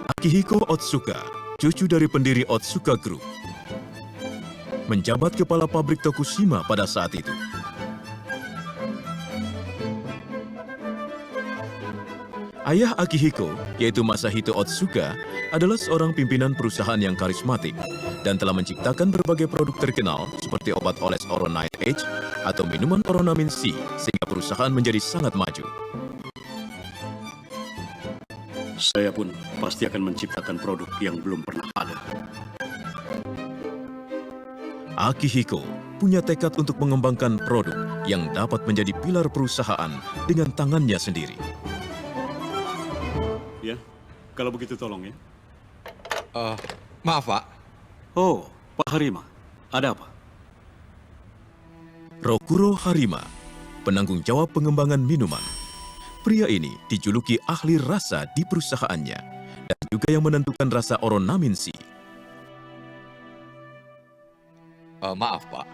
Akihiko Otsuka, cucu dari pendiri Otsuka Group, menjabat kepala pabrik Tokushima pada saat itu. Ayah Akihiko, yaitu Masahito Otsuka, adalah seorang pimpinan perusahaan yang karismatik dan telah menciptakan berbagai produk terkenal seperti obat oles Oronite H atau minuman Oronamin C, sehingga perusahaan menjadi sangat maju. Saya pun pasti akan menciptakan produk yang belum pernah ada. Akihiko punya tekad untuk mengembangkan produk yang dapat menjadi pilar perusahaan dengan tangannya sendiri. Ya, kalau begitu tolong ya. Maaf, Pak. Oh, Pak Harima, ada apa? Rokuro Harima, penanggung jawab pengembangan minuman. Pria ini dijuluki ahli rasa di perusahaannya dan juga yang menentukan rasa Oronamin C. Maaf, Pak.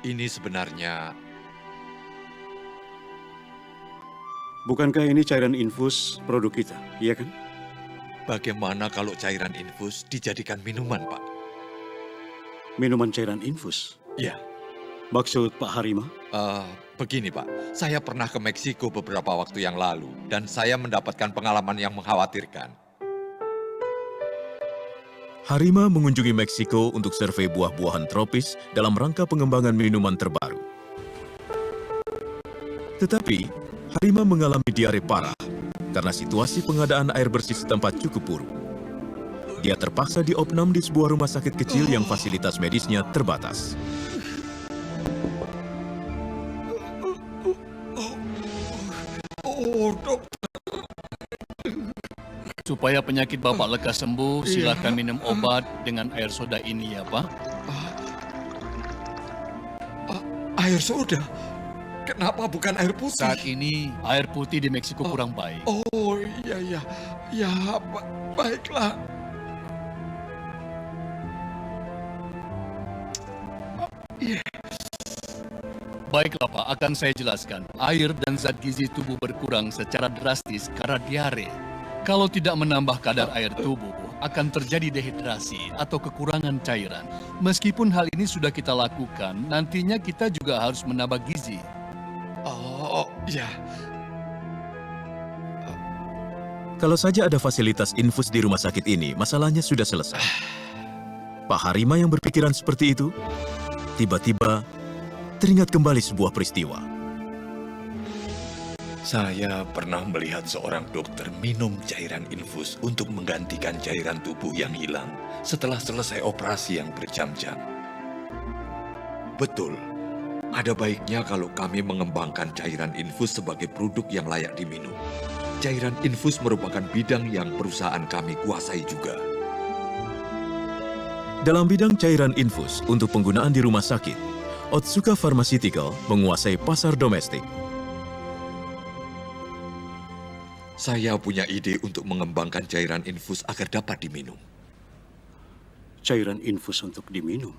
Ini sebenarnya... Bukankah ini cairan infus produk kita, iya kan? Bagaimana kalau cairan infus dijadikan minuman, Pak? Minuman cairan infus? Ya, Maksud Pak Harima? begini, Pak. Saya pernah ke Meksiko beberapa waktu yang lalu, dan saya mendapatkan pengalaman yang mengkhawatirkan. Harima mengunjungi Meksiko untuk survei buah-buahan tropis dalam rangka pengembangan minuman terbaru. Tetapi, Harima mengalami diare parah karena situasi pengadaan air bersih setempat cukup buruk. Dia terpaksa diopnam di sebuah rumah sakit kecil yang fasilitas medisnya terbatas. Dok. Supaya penyakit Bapak lekas sembuh, silakan minum obat dengan air soda ini ya, Pak. Air soda? Kenapa bukan air putih? Saat ini air putih di Meksiko kurang baik. Oh, iya. Ya, baiklah. Baiklah Pak, akan saya jelaskan. Air dan zat gizi tubuh berkurang secara drastis karena diare. Kalau tidak menambah kadar air tubuh, akan terjadi dehidrasi atau kekurangan cairan. Meskipun hal ini sudah kita lakukan, nantinya kita juga harus menambah gizi. Oh, ya. Kalau saja ada fasilitas infus di rumah sakit ini, masalahnya sudah selesai. Pak Harima yang berpikiran seperti itu, tiba-tiba teringat kembali sebuah peristiwa. Saya pernah melihat seorang dokter minum cairan infus untuk menggantikan cairan tubuh yang hilang setelah selesai operasi yang berjam-jam. Betul, ada baiknya kalau kami mengembangkan cairan infus sebagai produk yang layak diminum. Cairan infus merupakan bidang yang perusahaan kami kuasai juga. Dalam bidang cairan infus untuk penggunaan di rumah sakit, Otsuka Pharmaceutical menguasai pasar domestik. Saya punya ide untuk mengembangkan cairan infus agar dapat diminum. Cairan infus untuk diminum?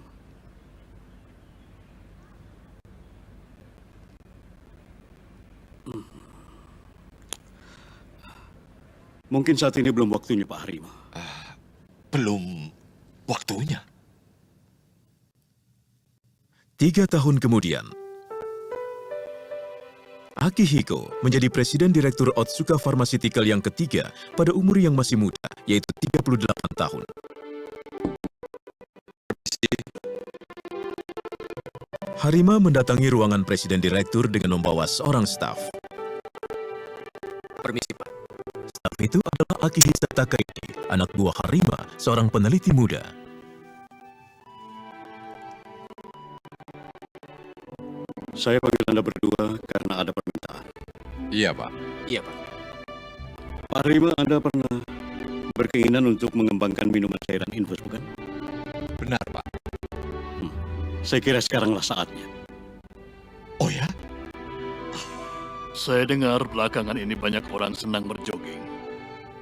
Mungkin saat ini belum waktunya, Pak Harima. Belum waktunya. 3 tahun kemudian, Akihiko menjadi presiden direktur Otsuka Pharmaceutical yang ketiga pada umur yang masih muda, yaitu 38 tahun. Harima mendatangi ruangan presiden direktur dengan membawa seorang staf. Permisi, Pak. Staf itu adalah Akihisa Takaichi, anak buah Harima, seorang peneliti muda. Saya panggil Anda berdua karena ada permintaan. Iya, Pak. Iya, Pak. Pak Harima, Anda pernah berkeinginan untuk mengembangkan minuman cairan infus, bukan? Benar, Pak. Saya kira sekaranglah saatnya. Oh ya? Saya dengar belakangan ini banyak orang senang berjogging.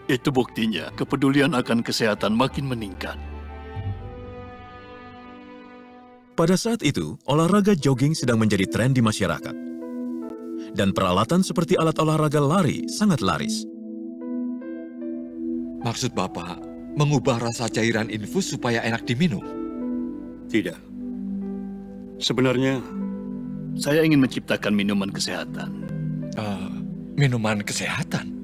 Itu buktinya kepedulian akan kesehatan makin meningkat. Pada saat itu, olahraga jogging sedang menjadi tren di masyarakat. Dan peralatan seperti alat olahraga lari sangat laris. Maksud Bapak, mengubah rasa cairan infus supaya enak diminum? Tidak. Sebenarnya, Saya ingin menciptakan minuman kesehatan. Minuman kesehatan?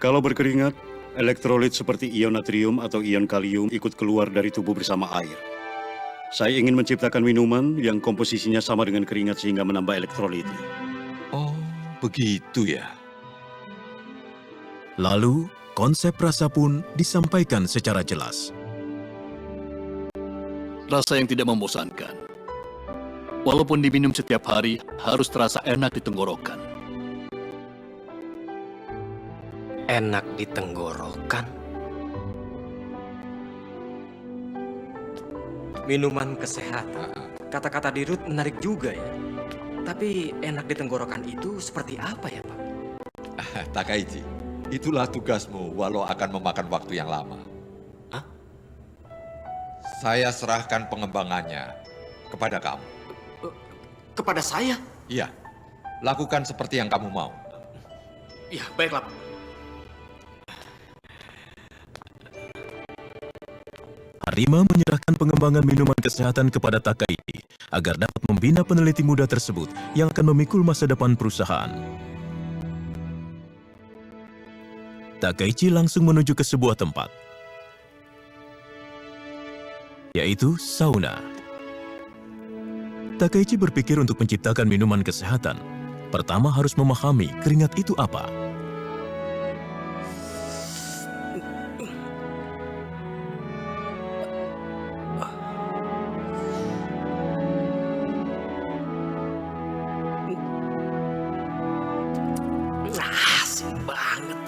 kalau berkeringat, elektrolit seperti ion natrium atau ion kalium ikut keluar dari tubuh bersama air. Saya ingin menciptakan minuman yang komposisinya sama dengan keringat sehingga menambah elektrolitnya. Oh, begitu ya. Lalu, konsep rasa pun disampaikan secara jelas. Rasa yang tidak membosankan. Walaupun diminum setiap hari, harus terasa enak di tenggorokan. Enak di tenggorokan. Minuman kesehatan. Kata-kata Dirut menarik juga ya. Tapi enak di tenggorokan itu seperti apa ya, Pak? Takaichi, itulah tugasmu walau akan memakan waktu yang lama. Hah? Saya serahkan pengembangannya kepada kamu. Kepada saya? Iya, lakukan seperti yang kamu mau. Ya, baiklah, Pak. Harima menyerahkan pengembangan minuman kesehatan kepada Takaichi agar dapat membina peneliti muda tersebut yang akan memikul masa depan perusahaan. Takaichi langsung menuju ke sebuah tempat, yaitu sauna. Takaichi berpikir untuk menciptakan minuman kesehatan. Pertama harus memahami keringat itu apa. Asin banget.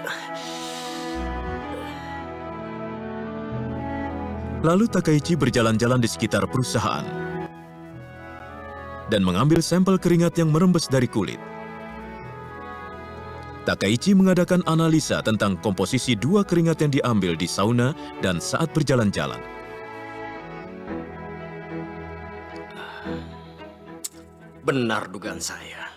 Lalu Takaichi berjalan-jalan di sekitar perusahaan dan mengambil sampel keringat yang merembes dari kulit. Takaichi mengadakan analisa tentang komposisi dua keringat yang diambil di sauna dan saat berjalan-jalan. Benar dugaan saya.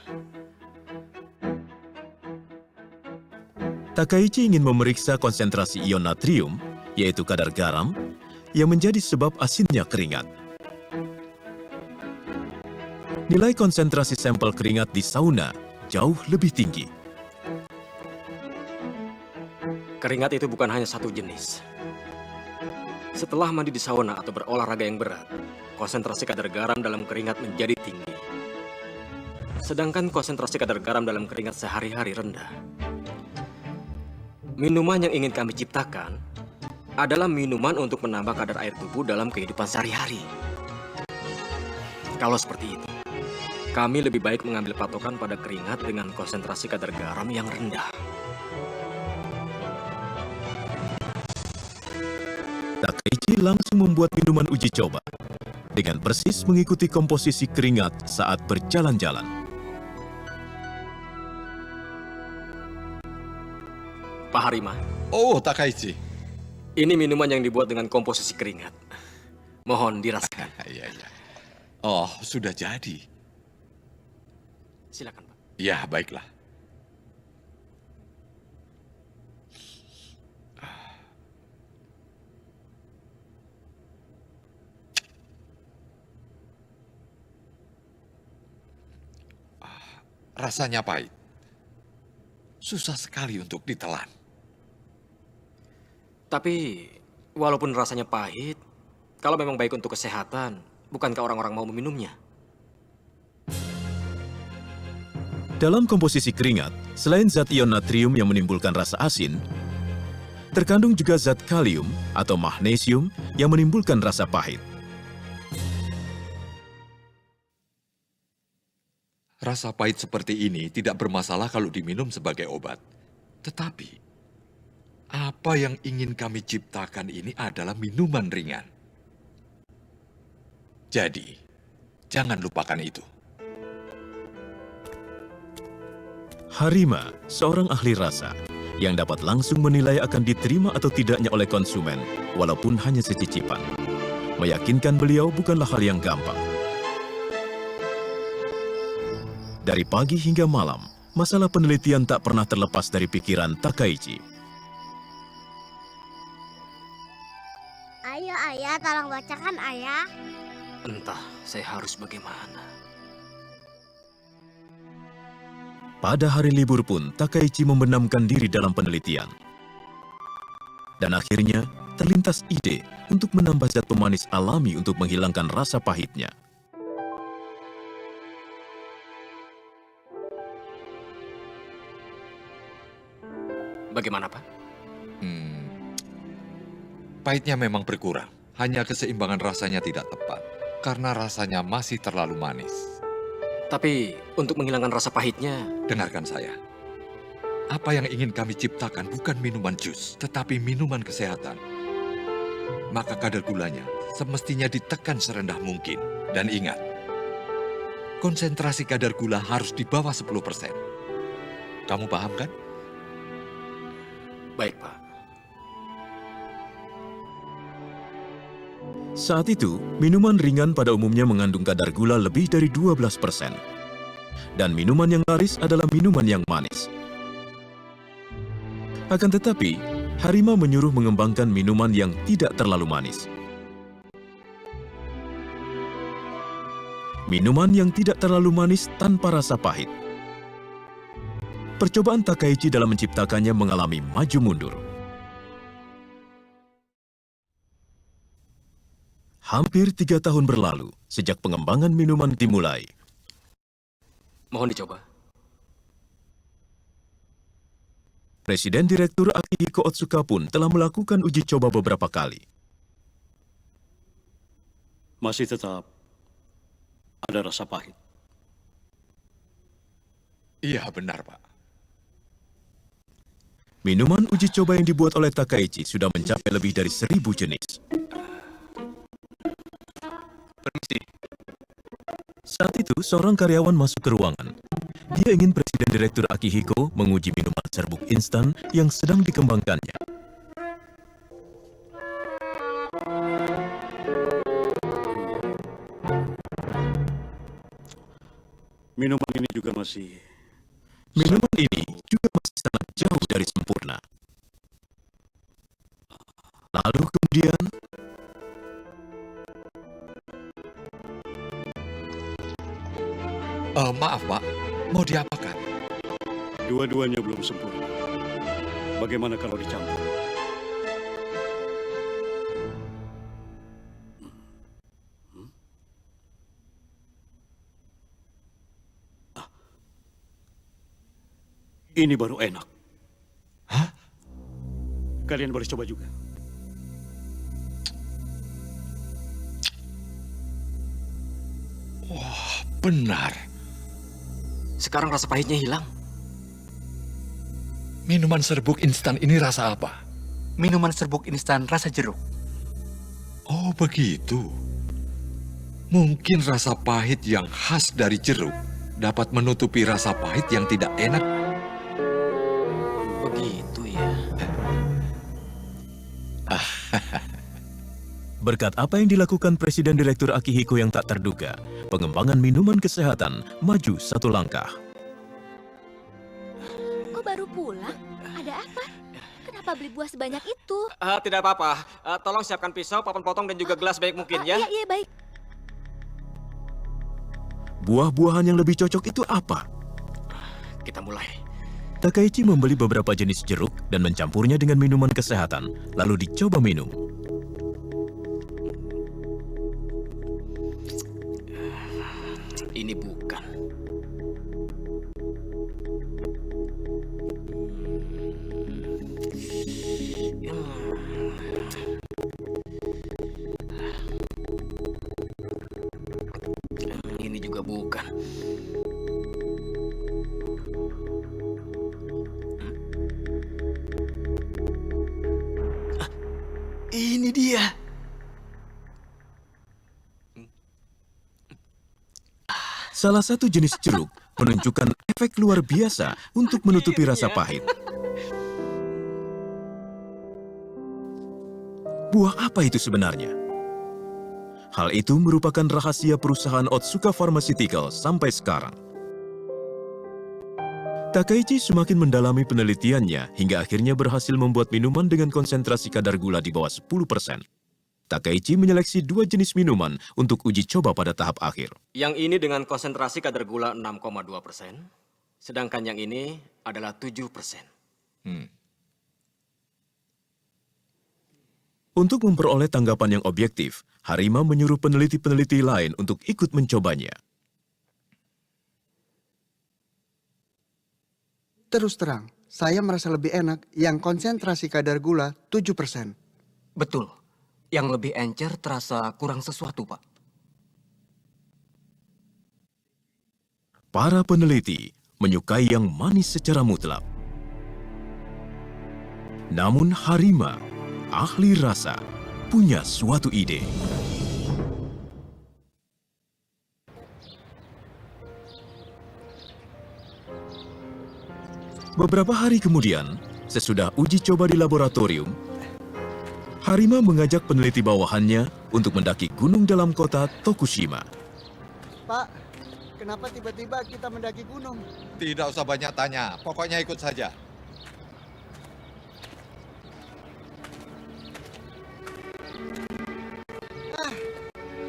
Takaichi ingin memeriksa konsentrasi ion natrium, yaitu kadar garam, yang menjadi sebab asinnya keringat. Nilai konsentrasi sampel keringat di sauna jauh lebih tinggi. Keringat itu bukan hanya satu jenis. Setelah mandi di sauna atau berolahraga yang berat, konsentrasi kadar garam dalam keringat menjadi tinggi. Sedangkan konsentrasi kadar garam dalam keringat sehari-hari rendah. Minuman yang ingin kami ciptakan adalah minuman untuk menambah kadar air tubuh dalam kehidupan sehari-hari. Kalau seperti itu, kami lebih baik mengambil patokan pada keringat dengan konsentrasi kadar garam yang rendah. Takaichi langsung membuat minuman uji coba dengan persis mengikuti komposisi keringat saat berjalan-jalan. Pak Harima, Oh, Takaichi. ini minuman yang dibuat dengan komposisi keringat. Mohon dirasakan. Iya, iya. Oh, sudah jadi. Silakan, Pak. Ya, baiklah. Rasanya pahit. Susah sekali untuk ditelan. Tapi, walaupun rasanya pahit, kalau memang baik untuk kesehatan, bukankah orang-orang mau meminumnya? Dalam komposisi keringat, selain zat ion natrium yang menimbulkan rasa asin, terkandung juga zat kalium atau magnesium yang menimbulkan rasa pahit. Rasa pahit seperti ini tidak bermasalah kalau diminum sebagai obat. Tetapi, apa yang ingin kami ciptakan ini adalah minuman ringan. Jadi, jangan lupakan itu. Harima, seorang ahli rasa, yang dapat langsung menilai akan diterima atau tidaknya oleh konsumen, walaupun hanya secicipan. Meyakinkan beliau bukanlah hal yang gampang. Dari pagi hingga malam, masalah penelitian tak pernah terlepas dari pikiran Takaichi. Ayo ayah, tolong bacakan ayah. Entah saya harus bagaimana. Pada hari libur pun, Takaichi membenamkan diri dalam penelitian. Dan akhirnya, terlintas ide untuk menambah zat pemanis alami untuk menghilangkan rasa pahitnya. Bagaimana, Pak? Pahitnya memang berkurang, hanya keseimbangan rasanya tidak tepat, karena rasanya masih terlalu manis. Tapi untuk menghilangkan rasa pahitnya, Dengarkan saya. Apa yang ingin kami ciptakan bukan minuman jus, tetapi minuman kesehatan. Maka kadar gulanya semestinya ditekan serendah mungkin. Dan ingat, konsentrasi kadar gula harus di bawah 10%. Kamu paham kan? baik, Pak. Saat itu, minuman ringan pada umumnya mengandung kadar gula lebih dari 12%. Dan minuman yang laris adalah minuman yang manis. Akan tetapi, Harima menyuruh mengembangkan minuman yang tidak terlalu manis. Minuman yang tidak terlalu manis tanpa rasa pahit. Percobaan Takaichi dalam menciptakannya mengalami maju mundur. Hampir 3 tahun berlalu sejak pengembangan minuman dimulai. Mohon dicoba. Presiden Direktur Akihiko Otsuka pun telah melakukan uji coba beberapa kali. Masih tetap ada rasa pahit. Iya, benar, Pak. Minuman uji coba yang dibuat oleh Takaichi sudah mencapai lebih dari 1.000 jenis. Saat itu, seorang karyawan masuk ke ruangan. Dia ingin Presiden Direktur Akihiko menguji minuman serbuk instan yang sedang dikembangkannya. Minuman ini juga masih... Minuman ini juga masih sangat jauh dari sempurna. Lalu kemudian, Maaf, Pak. Mau diapakan? Dua-duanya belum sempurna. Bagaimana kalau dicampur? Ini baru enak. Hah? Kalian boleh coba juga. Benar. Sekarang rasa pahitnya hilang. Minuman serbuk instan ini rasa apa? Minuman serbuk instan rasa jeruk. Oh, begitu. Mungkin rasa pahit yang khas dari jeruk dapat menutupi rasa pahit yang tidak enak. Begitu ya. berkat apa yang dilakukan Presiden Direktur Akihiko yang tak terduga, pengembangan minuman kesehatan maju satu langkah. Kok baru pulang? Ada apa? Kenapa beli buah sebanyak itu? Tidak apa-apa. Tolong siapkan pisau, papan potong, dan juga gelas baik mungkin ya. Iya, baik. Buah-buahan yang lebih cocok itu apa? Kita mulai. Takaichi membeli beberapa jenis jeruk dan mencampurnya dengan minuman kesehatan, lalu dicoba minum. Ini bukan. Ini juga bukan. Ini dia. Salah satu jenis jeruk menunjukkan efek luar biasa untuk menutupi rasa pahit. Buah apa itu sebenarnya? Hal itu merupakan rahasia perusahaan Otsuka Pharmaceutical sampai sekarang. Takaichi semakin mendalami penelitiannya hingga akhirnya berhasil membuat minuman dengan konsentrasi kadar gula di bawah 10%. Takaichi menyeleksi 2 jenis minuman untuk uji coba pada tahap akhir. Yang ini dengan konsentrasi kadar gula 6,2%, sedangkan yang ini adalah 7%. Untuk memperoleh tanggapan yang objektif, Harima menyuruh peneliti-peneliti lain untuk ikut mencobanya. Terus terang, saya merasa lebih enak yang konsentrasi kadar gula 7%. Betul. Yang lebih encer terasa kurang sesuatu, Pak. Para peneliti menyukai yang manis secara mutlak. Namun Harima, ahli rasa, punya suatu ide. Beberapa hari kemudian, sesudah uji coba di laboratorium, Harima mengajak peneliti bawahannya untuk mendaki gunung dalam kota Tokushima. Pak, kenapa tiba-tiba kita mendaki gunung? Tidak usah banyak tanya, pokoknya ikut saja.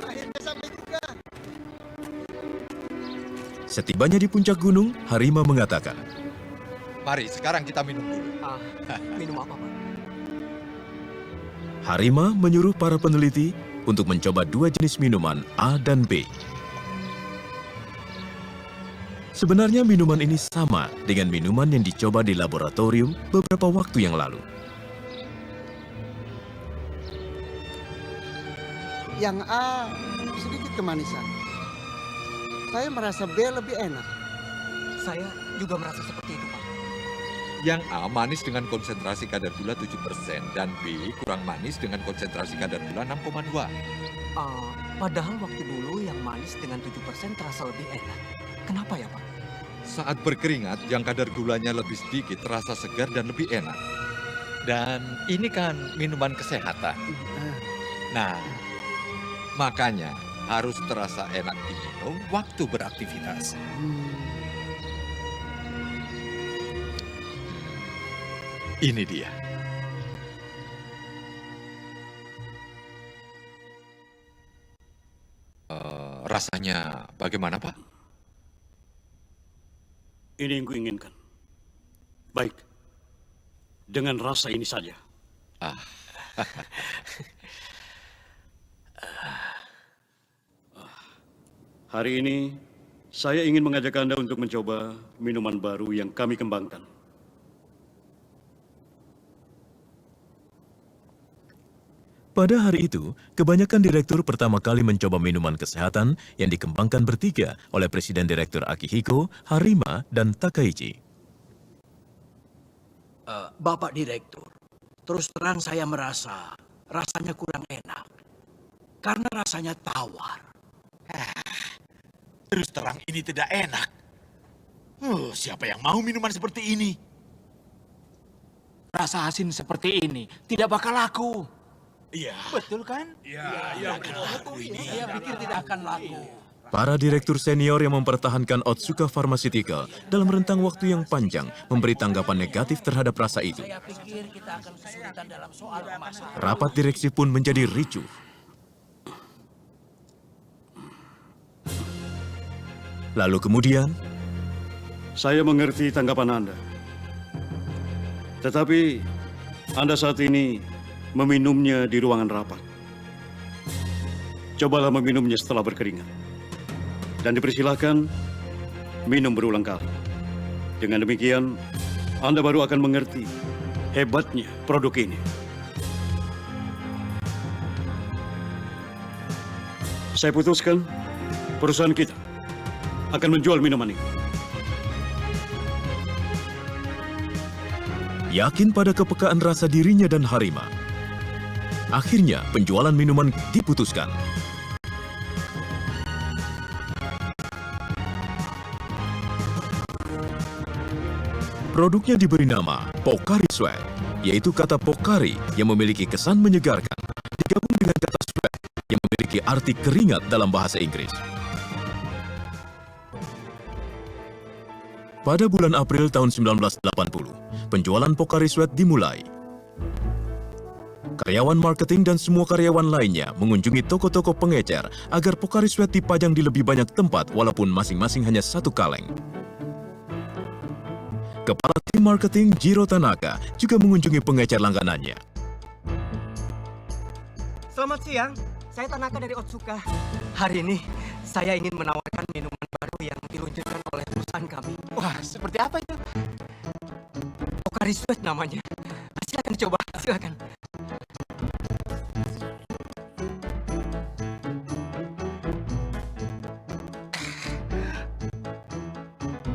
Akhirnya sampai juga. Setibanya di puncak gunung, Harima mengatakan, Mari, sekarang kita minum dulu. Minum apa, Pak? Harima menyuruh para peneliti untuk mencoba 2 jenis minuman A dan B. Sebenarnya minuman ini sama dengan minuman yang dicoba di laboratorium beberapa waktu yang lalu. Yang A sedikit kemanisan. Saya merasa B lebih enak. Saya juga merasa seperti itu, Pak. Yang A manis dengan konsentrasi kadar gula 7% dan B kurang manis dengan konsentrasi kadar gula 6,2. Padahal waktu dulu yang manis dengan 7% terasa lebih enak. Kenapa ya, Pak? Saat berkeringat, yang kadar gulanya lebih sedikit terasa segar dan lebih enak. Dan ini kan minuman kesehatan. Nah, makanya harus terasa enak diminum waktu beraktivitas. Ini dia. Rasanya bagaimana, Pak? Ini yang kuinginkan. Baik, dengan rasa ini saja. Hari ini, saya ingin mengajak Anda untuk mencoba minuman baru yang kami kembangkan. Pada hari itu, kebanyakan direktur pertama kali mencoba minuman kesehatan yang dikembangkan bertiga oleh Presiden Direktur Akihiko, Harima, dan Takaichi. Bapak Direktur, terus terang saya merasa rasanya kurang enak. Karena rasanya tawar. Terus terang ini tidak enak. Siapa yang mau minuman seperti ini? Rasa asin seperti ini tidak bakal laku. Iya. Betul kan? Iya. Saya pikir tidak akan laku. Para direktur senior yang mempertahankan Otsuka Pharmaceutical dalam rentang waktu yang panjang memberi tanggapan negatif terhadap rasa itu. Saya pikir kita akan kesulitan dalam soal pemasaran. Rapat direksi pun menjadi ricuh. Lalu kemudian, Saya mengerti tanggapan Anda. Tetapi, Anda saat ini meminumnya di ruangan rapat. Cobalah meminumnya setelah berkeringat. Dan dipersilahkan minum berulang kali. Dengan demikian, Anda baru akan mengerti hebatnya produk ini. Saya putuskan, perusahaan kita akan menjual minuman ini. yakin pada kepekaan rasa dirinya dan Harima, akhirnya penjualan minuman diputuskan. Produknya diberi nama Pocari Sweat, yaitu kata Pocari yang memiliki kesan menyegarkan, digabung dengan kata sweat yang memiliki arti keringat dalam bahasa Inggris. Pada bulan April tahun 1980, penjualan Pocari Sweat dimulai. Karyawan marketing dan semua karyawan lainnya mengunjungi toko-toko pengecer agar Pocari Sweat dipajang di lebih banyak tempat walaupun masing-masing hanya satu kaleng. Kepala tim marketing Jiro Tanaka juga mengunjungi pengecer langganannya. Selamat siang, saya Tanaka dari Otsuka. Hari ini saya ingin menawarkan minuman baru yang diluncurkan oleh perusahaan kami. Wah, seperti apa itu? Pocari Sweat namanya. Silakan dicoba, silakan.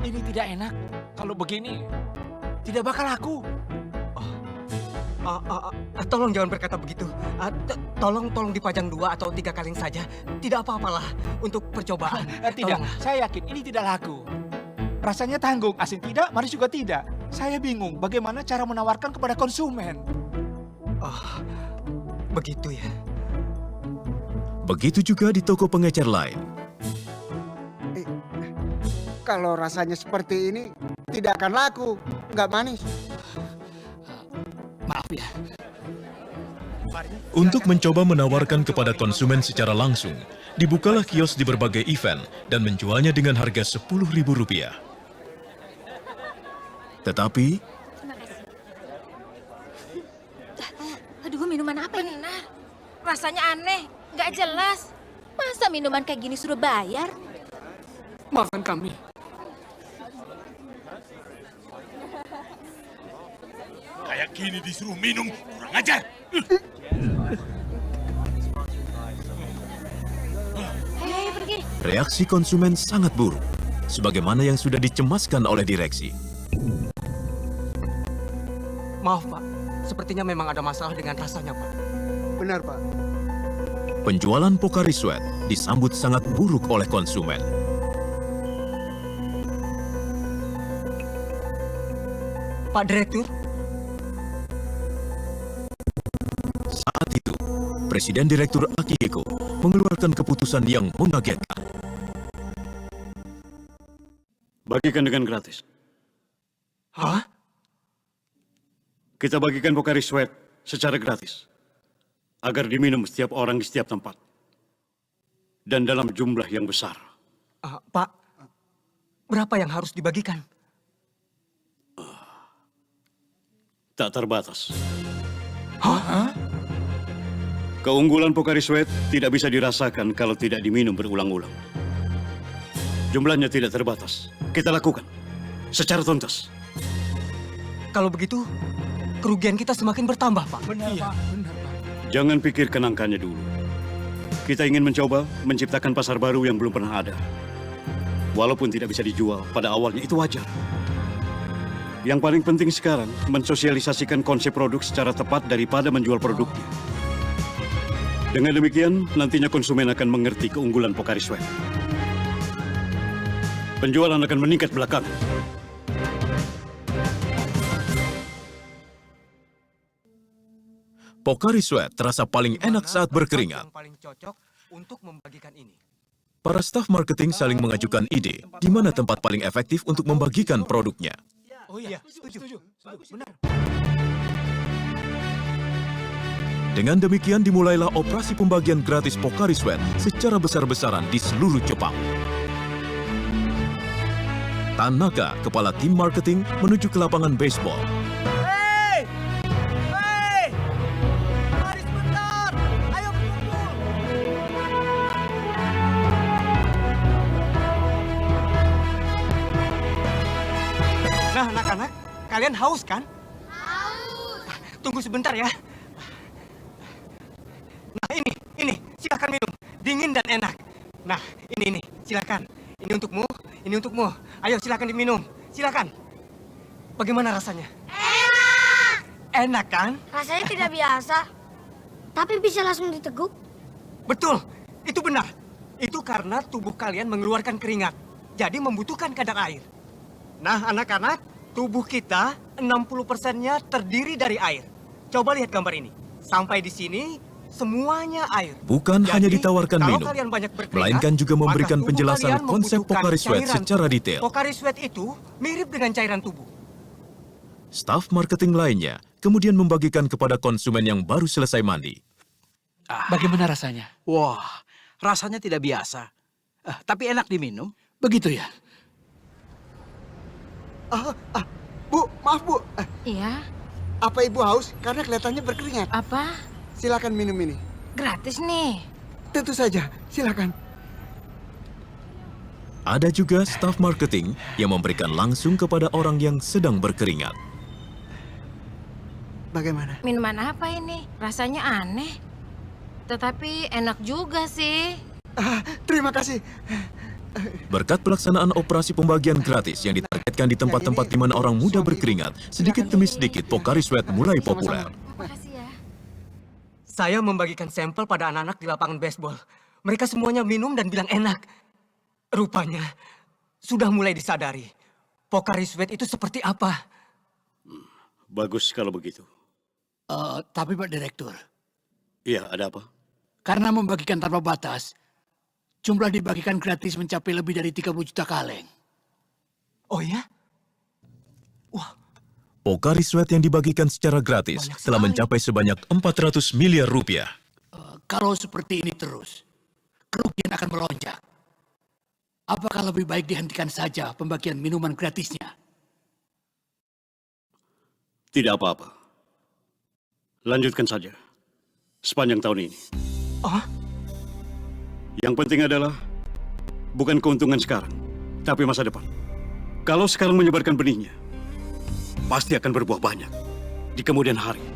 Ini tidak enak. Kalau begini, tidak bakal laku. Tolong jangan berkata begitu. Tolong dipajang 2 atau 3 kaleng saja. Tidak apa-apalah untuk percobaan. Tidak, Tolong. saya yakin ini tidak laku. Rasanya tanggung, asin tidak, manis juga tidak. Saya bingung bagaimana cara menawarkan kepada konsumen. Begitu ya. Begitu juga di toko pengecer lain. Kalau rasanya seperti ini, tidak akan laku. Nggak manis. Maaf ya. Untuk mencoba menawarkan kepada konsumen secara langsung, dibukalah kios di berbagai event dan menjualnya dengan harga Rp10.000. Tetapi, Aduh, minuman apa ini? Benar. Rasanya aneh, nggak jelas. Masa minuman kayak gini suruh bayar? Maafkan kami. Kayak gini disuruh minum, kurang ajar. Ayo, pergi. reaksi konsumen sangat buruk, sebagaimana yang sudah dicemaskan oleh direksi. Maaf Pak, sepertinya memang ada masalah dengan rasanya Pak. Benar, Pak. Penjualan Pocari Sweat disambut sangat buruk oleh konsumen. Pak Direktur, Saat itu, Presiden Direktur Akihiko mengeluarkan keputusan yang mengagetkan. Bagikan dengan gratis. Hah? Kita bagikan Pocari Sweat secara gratis. Agar diminum setiap orang di setiap tempat. Dan dalam jumlah yang besar. Pak, berapa yang harus dibagikan? Tak terbatas. Hah? Keunggulan Pocari Sweat tidak bisa dirasakan kalau tidak diminum berulang-ulang. Jumlahnya tidak terbatas. Kita lakukan secara tuntas. Kalau begitu, kerugian kita semakin bertambah, Pak. Benar, Pak. Benar, Pak. Jangan pikirkan angkanya dulu. Kita ingin mencoba menciptakan pasar baru yang belum pernah ada. Walaupun tidak bisa dijual pada awalnya, itu wajar. Yang paling penting sekarang, mensosialisasikan konsep produk secara tepat daripada menjual produknya. Dengan demikian, nantinya konsumen akan mengerti keunggulan Pocari Sweat. Penjualan akan meningkat belakangan. Pocari Sweat terasa paling enak saat berkeringat. Yang paling cocok untuk membagikan ini. Para staf marketing saling mengajukan ide di mana tempat paling efektif untuk membagikan produknya. Oh iya, setuju. Benar. Dengan demikian dimulailah operasi pembagian gratis Pocari Sweat secara besar-besaran di seluruh Jepang. Tanaka, kepala tim marketing, menuju ke lapangan baseball. Hei! Hei! Mari sebentar! Ayo berkumpul! Nah, anak-anak, kalian haus kan? Haus! Tunggu sebentar ya. Nah, ini, silakan minum. Dingin dan enak. Nah, ini, silakan. Ini untukmu, ini untukmu. Ayo, silakan diminum. Silakan. Bagaimana rasanya? Enak! Enak kan? Rasanya tidak biasa, tapi bisa langsung diteguk. Betul, itu benar. Itu karena tubuh kalian mengeluarkan keringat. Jadi membutuhkan kadar air. Nah, anak-anak, tubuh kita 60%-nya terdiri dari air. Coba lihat gambar ini. Sampai di sini, Semuanya air. Bukan hanya Jadi, ditawarkan kalau minum, kalian banyak berkeringat, melainkan juga memberikan maka tubuh penjelasan kalian konsep membutuhkan Pocari Sweat cairan secara tubuh. detail. Pocari Sweat itu mirip dengan cairan tubuh. Staf marketing lainnya kemudian membagikan kepada konsumen yang baru selesai mandi. Bagaimana rasanya? Wah, rasanya tidak biasa. Tapi enak diminum. Begitu ya? Bu, maaf Bu. Iya, Apa Ibu haus? Karena kelihatannya berkeringat. apa? Silakan minum ini. Gratis nih. Tentu saja, silakan. Ada juga staf marketing yang memberikan langsung kepada orang yang sedang berkeringat. Bagaimana? Minuman apa ini? Rasanya aneh. Tetapi enak juga sih. Terima kasih. Berkat pelaksanaan operasi pembagian gratis yang ditargetkan di tempat-tempat di mana orang muda berkeringat, sedikit demi sedikit Pocari Sweat mulai populer. Makasih ya. Saya membagikan sampel pada anak-anak di lapangan baseball. Mereka semuanya minum dan bilang enak. Rupanya sudah mulai disadari. Pocari Sweat itu seperti apa? Bagus kalau begitu. Tapi Pak Direktur, Iya, ada apa? karena membagikan tanpa batas, jumlah dibagikan gratis mencapai lebih dari 30 juta kaleng. Oh ya? Pocari Sweat yang dibagikan secara gratis telah mencapai sebanyak 400 miliar rupiah. Kalau seperti ini terus, kerugian akan melonjak. Apakah lebih baik dihentikan saja pembagian minuman gratisnya? Tidak apa-apa. Lanjutkan saja. Sepanjang tahun ini. Yang penting adalah bukan keuntungan sekarang, tapi masa depan. Kalau sekarang menyebarkan benihnya, pasti akan berbuah banyak di kemudian hari.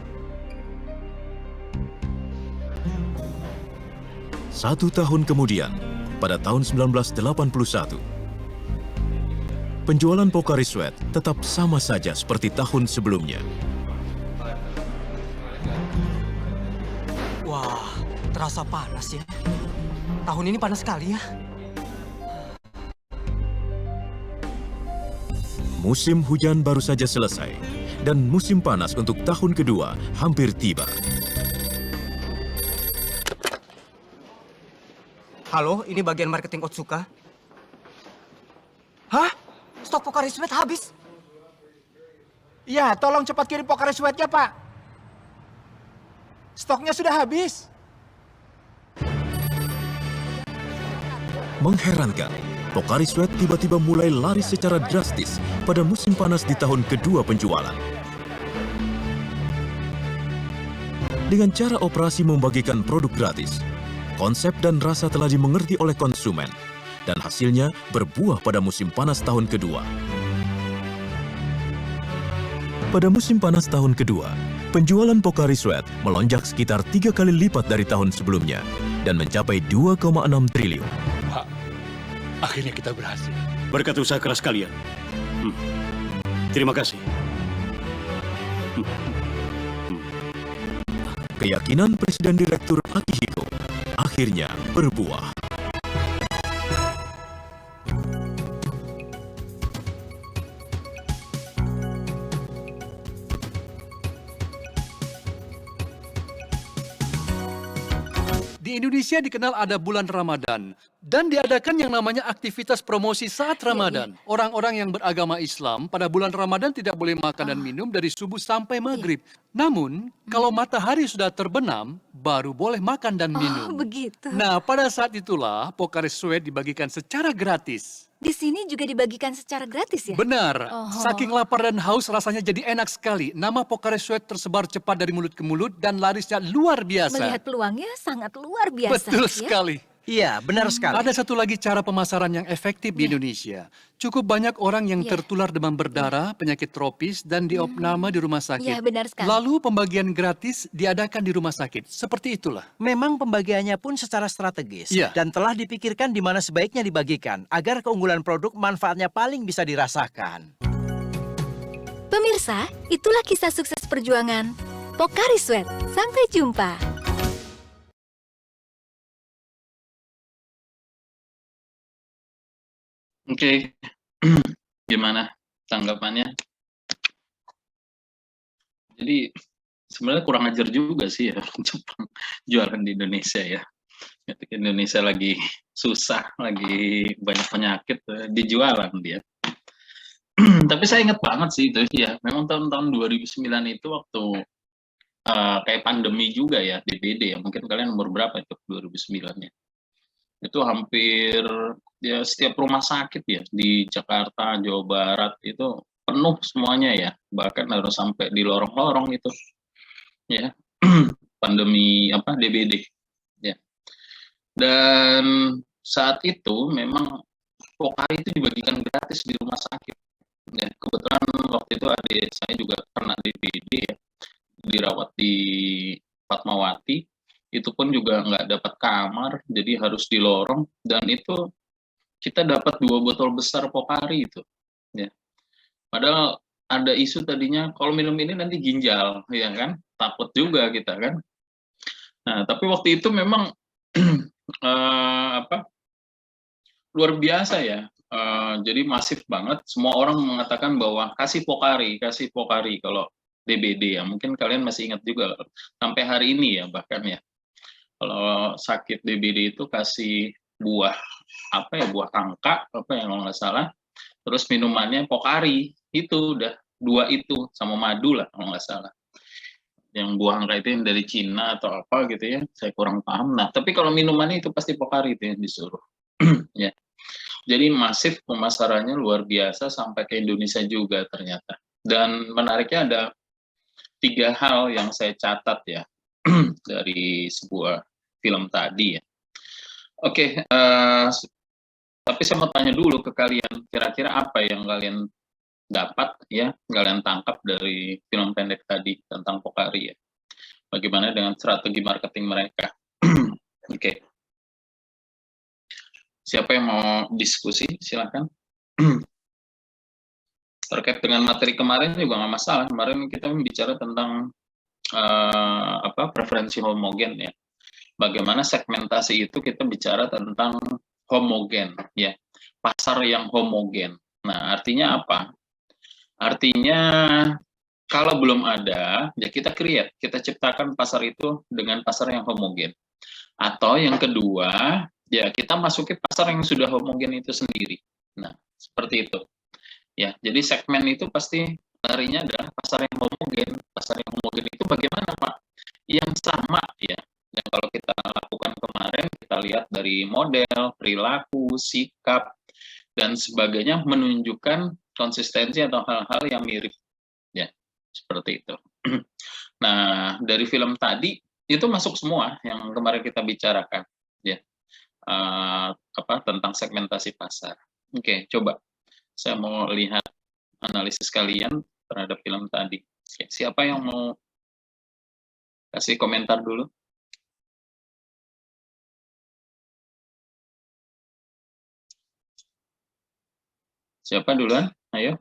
1 tahun kemudian, pada tahun 1981, penjualan Pocari Sweat tetap sama saja seperti tahun sebelumnya. Wah, terasa panas ya. Tahun ini panas sekali ya. Musim hujan baru saja selesai, dan musim panas untuk tahun kedua hampir tiba. Halo, ini bagian marketing Otsuka. Hah? Stok Pocari Sweat habis? Ya, tolong cepat kirim Pocari Sweat-nya, Pak. Stoknya sudah habis. Mengherankan, Pocari Sweat tiba-tiba mulai laris secara drastis pada musim panas di tahun kedua penjualan. Dengan cara operasi membagikan produk gratis, konsep dan rasa telah dimengerti oleh konsumen, dan hasilnya berbuah pada musim panas tahun kedua. Pada musim panas tahun kedua, penjualan Pocari Sweat melonjak sekitar 3 kali lipat dari tahun sebelumnya dan mencapai 2,6 triliun. Pak, akhirnya kita berhasil. Berkat usaha keras kalian. Terima kasih. Keyakinan Presiden Direktur Akihiko akhirnya berbuah. Di Indonesia dikenal ada bulan Ramadan dan diadakan yang namanya aktivitas promosi saat Ramadan. Orang-orang yang beragama Islam pada bulan Ramadan tidak boleh makan dan minum dari subuh sampai maghrib. Namun, kalau matahari sudah terbenam, baru boleh makan dan minum. Oh, begitu. Nah, pada saat itulah Pocari Sweat dibagikan secara gratis. Di sini juga dibagikan secara gratis ya? Benar, Oh. saking lapar dan haus rasanya jadi enak sekali. Nama Pocari Sweat tersebar cepat dari mulut ke mulut dan larisnya luar biasa. Melihat peluangnya sangat luar biasa. Betul ya? sekali. Iya, benar sekali. Ada satu lagi cara pemasaran yang efektif di Indonesia. Cukup banyak orang yang tertular demam berdarah, penyakit tropis, dan diopname di rumah sakit. Iya, benar sekali. Lalu pembagian gratis diadakan di rumah sakit. Seperti itulah. Memang pembagiannya pun secara strategis Iya. dan telah dipikirkan di mana sebaiknya dibagikan agar keunggulan produk manfaatnya paling bisa dirasakan. Pemirsa, itulah kisah sukses perjuangan Pocari Sweat. Sampai jumpa. Oke, gimana tanggapannya? Jadi sebenarnya kurang ajar juga sih ya Jepang jualan di Indonesia ya. Ketika Indonesia lagi susah, lagi banyak penyakit, dijualan dia. Tapi saya ingat banget sih itu ya, memang tahun-tahun 2009 itu waktu kayak pandemi juga ya, DBD ya. Mungkin kalian umur berapa itu 2009-nya? Itu hampir ya setiap rumah sakit ya di Jakarta, Jawa Barat itu penuh semuanya ya. Bahkan harus sampai di lorong-lorong itu. Ya. Pandemi apa DBD ya. Dan saat itu memang Pocari itu dibagikan gratis di rumah sakit. Ya, kebetulan waktu itu adik saya juga kena DBD ya, dirawat di Fatmawati, itu pun juga nggak dapat kamar, jadi harus di lorong, dan itu kita dapat 2 botol besar Pocari itu, ya. Padahal ada isu tadinya kalau minum ini nanti ginjal, ya kan, takut juga kita kan. Nah, tapi waktu itu memang luar biasa ya. Jadi masif banget. Semua orang mengatakan bahwa kasih Pocari kalau DBD ya. Mungkin kalian masih ingat juga sampai hari ini ya bahkan ya. Kalau sakit DBD itu kasih buah buah angka yang kalau nggak salah. Terus minumannya Pocari itu udah 2 itu sama madu lah kalau nggak salah. Yang buah angka itu yang dari Cina atau apa gitu ya. Saya kurang paham. Nah tapi kalau minumannya itu pasti Pocari itu yang disuruh. Ya. Jadi masif pemasarannya luar biasa sampai ke Indonesia juga ternyata. Dan menariknya ada 3 hal yang saya catat ya dari sebuah film tadi ya. Oke, tapi saya mau tanya dulu ke kalian, kira-kira apa yang kalian dapat ya, kalian tangkap dari film pendek tadi tentang Pocari ya. Bagaimana dengan strategi marketing mereka? Oke. Siapa yang mau diskusi? Silakan. Terkait dengan materi kemarin juga nggak masalah. Kemarin kita bicara tentang preferensi homogen ya. Bagaimana segmentasi itu kita bicara tentang homogen ya. Pasar yang homogen. Nah, artinya apa? Artinya kalau belum ada, ya kita create, kita ciptakan pasar itu dengan pasar yang homogen. Atau yang kedua, ya kita masuki pasar yang sudah homogen itu sendiri. Nah, seperti itu. Ya, jadi segmen itu pasti larinya adalah pasar yang homogen. Pasar yang homogen itu bagaimana, Pak? Yang sama ya. Yang kalau kita lakukan kemarin, kita lihat dari model, perilaku, sikap, dan sebagainya menunjukkan konsistensi atau hal-hal yang mirip. Ya, seperti itu. Nah, dari film tadi itu masuk semua yang kemarin kita bicarakan. Ya. Tentang segmentasi pasar. Oke, coba saya mau lihat analisis kalian terhadap film tadi. Oke, siapa yang mau kasih komentar dulu? Siapa duluan? Ayo.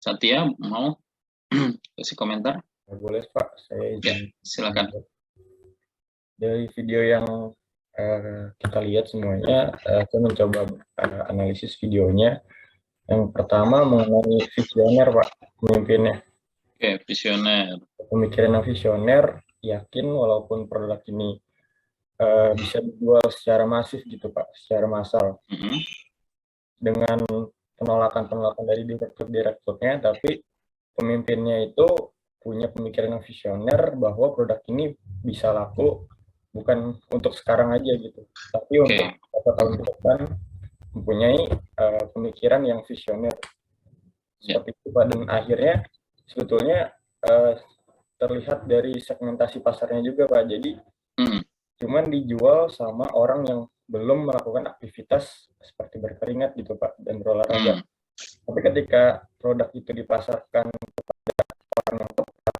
Satya mau kasih komentar? Boleh Pak, saya izin. Ya, silakan. Dari video yang kita lihat semuanya, saya mencoba analisis videonya. Yang pertama mengenai visioner, Pak, pemimpinnya. Oke, visioner. Pemikiran yang visioner, yakin walaupun produk ini bisa dijual secara masif gitu, Pak, secara massal. Dengan penolakan-penolakan dari direktur-direkturnya, tapi pemimpinnya itu punya pemikiran yang visioner bahwa produk ini bisa laku bukan untuk sekarang aja gitu, tapi untuk beberapa tahun ke depan mempunyai pemikiran yang visioner seperti itu Pak. Dan akhirnya sebetulnya terlihat dari segmentasi pasarnya juga Pak. Jadi cuman dijual sama orang yang belum melakukan aktivitas seperti berkeringat gitu Pak dan berolahraga. Tapi ketika produk itu dipasarkan kepada orang yang tepat,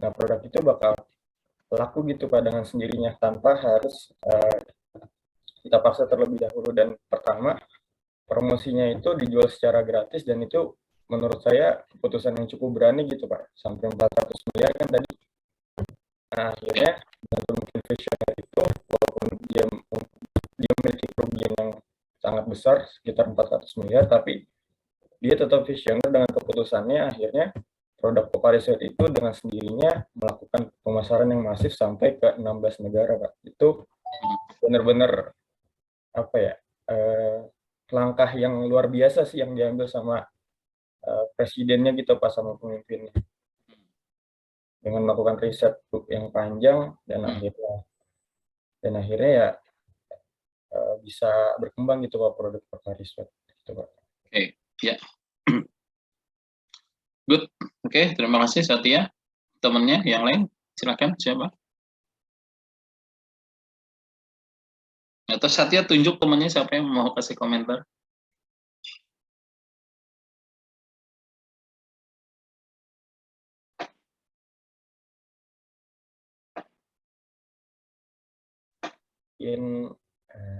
nah produk itu bakal laku gitu Pak dengan sendirinya tanpa harus kita paksa terlebih dahulu. Dan pertama, promosinya itu dijual secara gratis dan itu menurut saya keputusan yang cukup berani gitu Pak, sampai 400 miliar kan tadi. Nah akhirnya dengan pemikiran visioner itu walaupun dia memiliki kerugian yang sangat besar sekitar 400 miliar, tapi dia tetap visioner dengan keputusannya. Akhirnya produk Pocari Sweat itu dengan sendirinya melakukan pemasaran yang masif sampai ke 16 negara, Pak. Itu benar-benar apa ya, langkah yang luar biasa sih yang diambil sama presidennya gitu, Pak, sama pemimpinnya. Dengan melakukan riset yang panjang dan akhirnya ya bisa berkembang gitu, Pak, produk Pocari Sweat gitu, Pak. Oke, ya. Good. Oke, terima kasih Satya. Temennya yang lain, silakan siapa? Atau Satya tunjuk temennya siapa yang mau kasih komentar?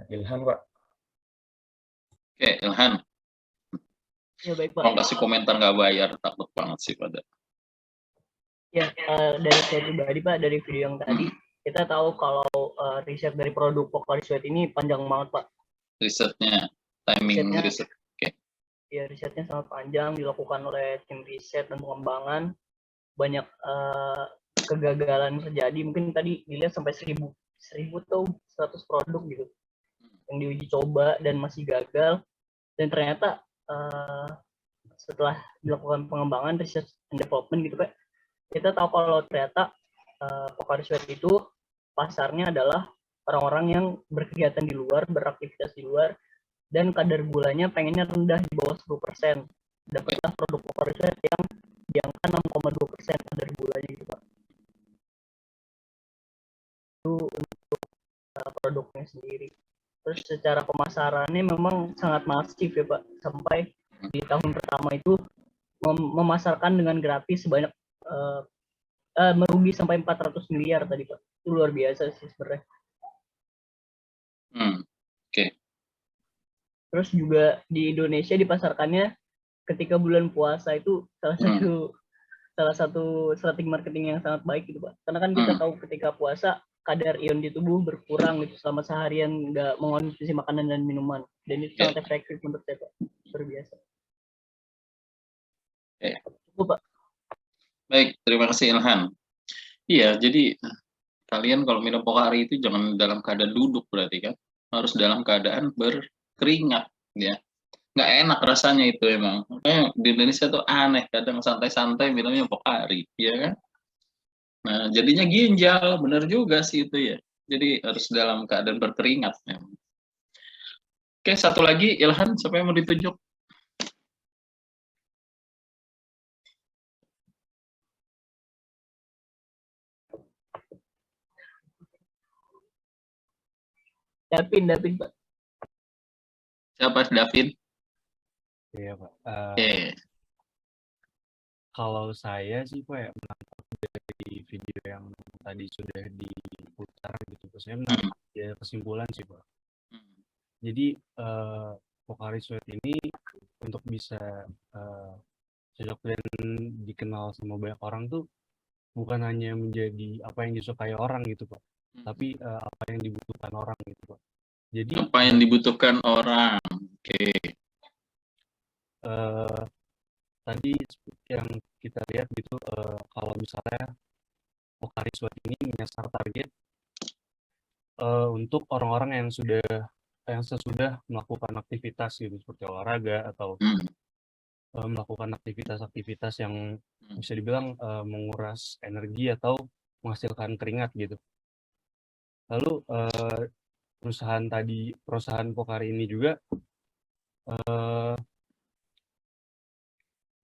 Ilhan, Pak. Oke, Ilhan. Ya baik Pak. Mau kasih komentar nggak bayar, takut banget sih pada. Ya, dari saya pribadi Pak, dari video yang tadi, kita tahu kalau riset dari produk Pocari Sweat ini panjang banget Pak. Risetnya, timing riset. Oke. Ya, risetnya sangat panjang, dilakukan oleh tim riset dan pengembangan. Banyak kegagalan terjadi, mungkin tadi dilihat sampai 1000 atau 100 produk gitu yang diuji coba dan masih gagal. Dan ternyata setelah dilakukan pengembangan, research and development gitu Pak, kita tahu kalau ternyata Pocari Sweat itu pasarnya adalah orang-orang yang berkegiatan di luar, beraktivitas di luar, dan kadar gulanya pengennya rendah di bawah 10%. Dapatlah produk Pocari Sweat yang di angka 6,2% kadar gulanya gitu Pak. Itu untuk produknya sendiri. Terus secara pemasarannya memang sangat masif ya Pak, sampai di tahun pertama itu memasarkan dengan gratis sebanyak merugi sampai 400 miliar tadi Pak. Itu luar biasa sih sebenarnya. Oke. Terus juga di Indonesia dipasarkannya ketika bulan puasa, itu salah satu strategi marketing yang sangat baik gitu Pak. Karena kan kita tahu ketika puasa kadar ion di tubuh berkurang gitu selama seharian nggak mengonsumsi makanan dan minuman, dan itu sangat efektif menurut saya Pak. Luar biasa. Cukup Pak. Baik, terima kasih Ilhan. Iya, jadi kalian kalau minum Pocari itu jangan dalam keadaan duduk berarti kan, harus dalam keadaan berkeringat ya. Nggak enak rasanya itu emang. Makanya di Indonesia tuh aneh, kadang santai-santai minumnya Pocari, ya kan? Nah, jadinya ginjal, bener juga sih itu ya. Jadi harus dalam keadaan berkeringat. Ya. Oke, satu lagi Ilhan, siapa yang mau ditunjuk? Davin Pak. Siapa Davin? Iya Pak. Oke. Kalau saya sih Pak ya, menangkap dari video yang tadi sudah diputar gitu, saya menangkap ya kesimpulan sih Pak. Jadi Pocari Sweat ini untuk bisa cocok dan dikenal sama banyak orang tuh bukan hanya menjadi apa yang disukai orang gitu Pak, tapi apa yang dibutuhkan orang gitu Pak. Jadi apa yang dibutuhkan orang? Oke. Tadi yang kita lihat gitu, kalau misalnya Pocari Sweat ini menyasar target untuk orang-orang yang sesudah melakukan aktivitas gitu seperti olahraga atau melakukan aktivitas-aktivitas yang bisa dibilang menguras energi atau menghasilkan keringat gitu. Lalu perusahaan Pocari ini juga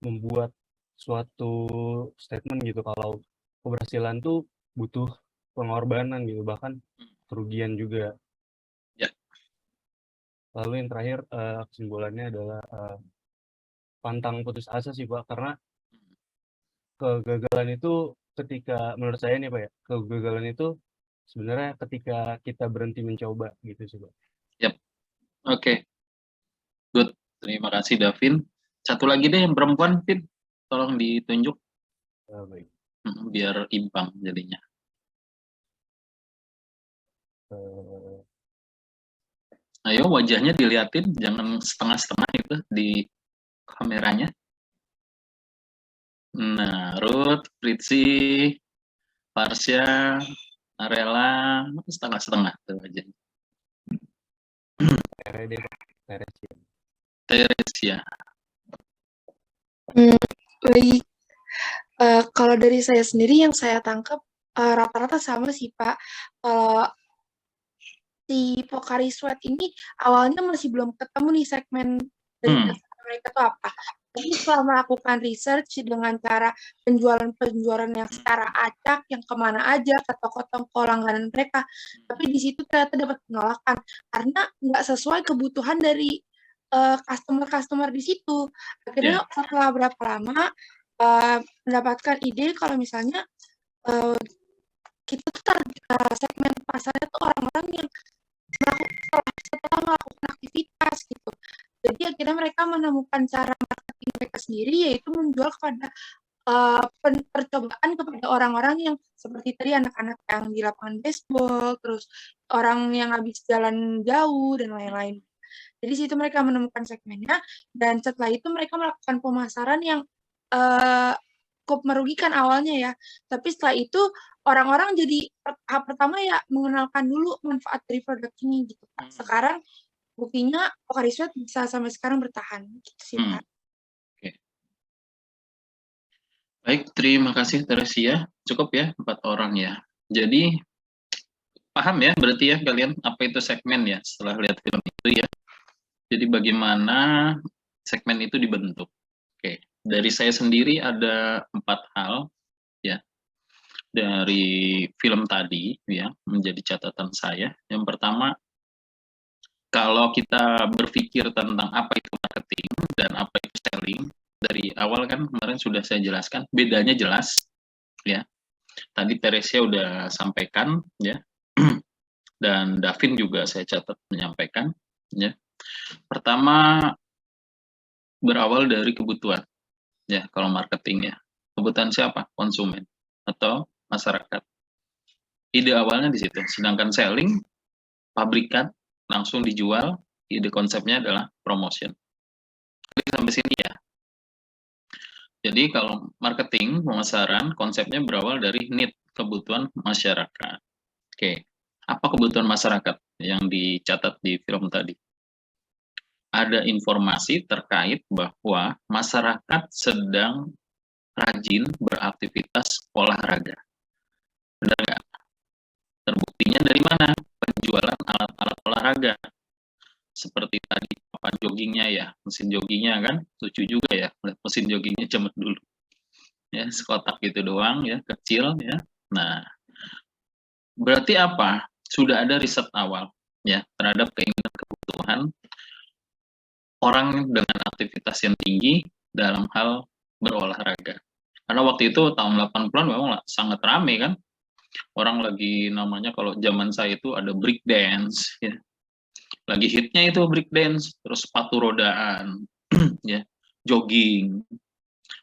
membuat suatu statement gitu kalau keberhasilan tuh butuh pengorbanan gitu, bahkan kerugian juga. Ya. Lalu yang terakhir kesimpulannya adalah pantang putus asa sih Pak, karena kegagalan itu menurut saya nih Pak ya, kegagalan itu sebenarnya ketika kita berhenti mencoba gitu sih Pak. Yap. Oke. Good. Terima kasih Davin. Satu lagi deh yang perempuan, Vin. Tolong ditunjuk. Baik. Biar imbang jadinya. Ayo wajahnya diliatin, jangan setengah-setengah itu di kameranya. Nah, Ruth, Fritzi, Parsya, Arela, setengah-setengah tuh aja. Teresia. Baik. Kalau dari saya sendiri yang saya tangkap rata-rata sama sih Pak. Kalau si Pocari Sweat ini awalnya masih belum ketemu nih segmen dari dasar mereka tuh apa. Tapi setelah melakukan research dengan cara penjualan yang secara acak, yang kemana aja, ke toko-toko langganan mereka, tapi di situ ternyata dapat penolakan karena nggak sesuai kebutuhan dari customer-customer di situ. Akhirnya setelah berapa lama mendapatkan ide kalau misalnya kita tuh segmen pasarnya tuh orang-orang yang setelah melakukan aktivitas gitu. Jadi akhirnya mereka menemukan cara marketing mereka sendiri, yaitu menjual kepada percobaan kepada orang-orang yang seperti tadi anak-anak yang di lapangan baseball, terus orang yang habis jalan jauh dan lain-lain. Jadi situ mereka menemukan segmennya, dan setelah itu mereka melakukan pemasaran yang cukup merugikan awalnya ya. Tapi setelah itu orang-orang jadi tahap pertama ya mengenalkan dulu manfaat dari produk ini gitu Pak. Sekarang buktinya Pocari Sweat bisa sampai sekarang bertahan gitu sih Pak. Baik, terima kasih Teresia. Cukup ya 4 orang ya. Jadi paham ya berarti ya kalian apa itu segmen ya setelah lihat film itu ya. Jadi bagaimana segmen itu dibentuk. Oke, dari saya sendiri ada 4 hal ya dari film tadi ya menjadi catatan saya. Yang pertama, kalau kita berpikir tentang apa itu marketing dan apa itu selling, dari awal kan kemarin sudah saya jelaskan, bedanya jelas ya. Tadi Teresia udah sampaikan ya, dan Davin juga saya catat menyampaikan ya. Pertama, berawal dari kebutuhan ya kalau marketing ya. Kebutuhan siapa? Konsumen atau masyarakat. Ide awalnya di situ. Sedangkan selling, pabrikan langsung dijual, ide konsepnya adalah promotion. Sampai sini ya. Jadi kalau marketing, pemasaran, konsepnya berawal dari need, kebutuhan masyarakat. Oke, apa kebutuhan masyarakat yang dicatat di film tadi? Ada informasi terkait bahwa masyarakat sedang rajin beraktivitas olahraga. Benar nggak? Terbuktinya dari mana? Penjualan alat-alat olahraga. Seperti tadi papan joggingnya ya, mesin joggingnya kan, lucu juga ya, mesin joggingnya cemet dulu. Ya, sekotak gitu doang ya, kecil ya. Nah, berarti apa? Sudah ada riset awal ya terhadap keinginan kebutuhan orang dengan aktivitas yang tinggi dalam hal berolahraga. Karena waktu itu tahun 80-an memang sangat ramai kan. Orang lagi namanya kalau zaman saya itu ada break dance ya. Lagi hitnya itu break dance, terus sepatu rodaan ya, jogging,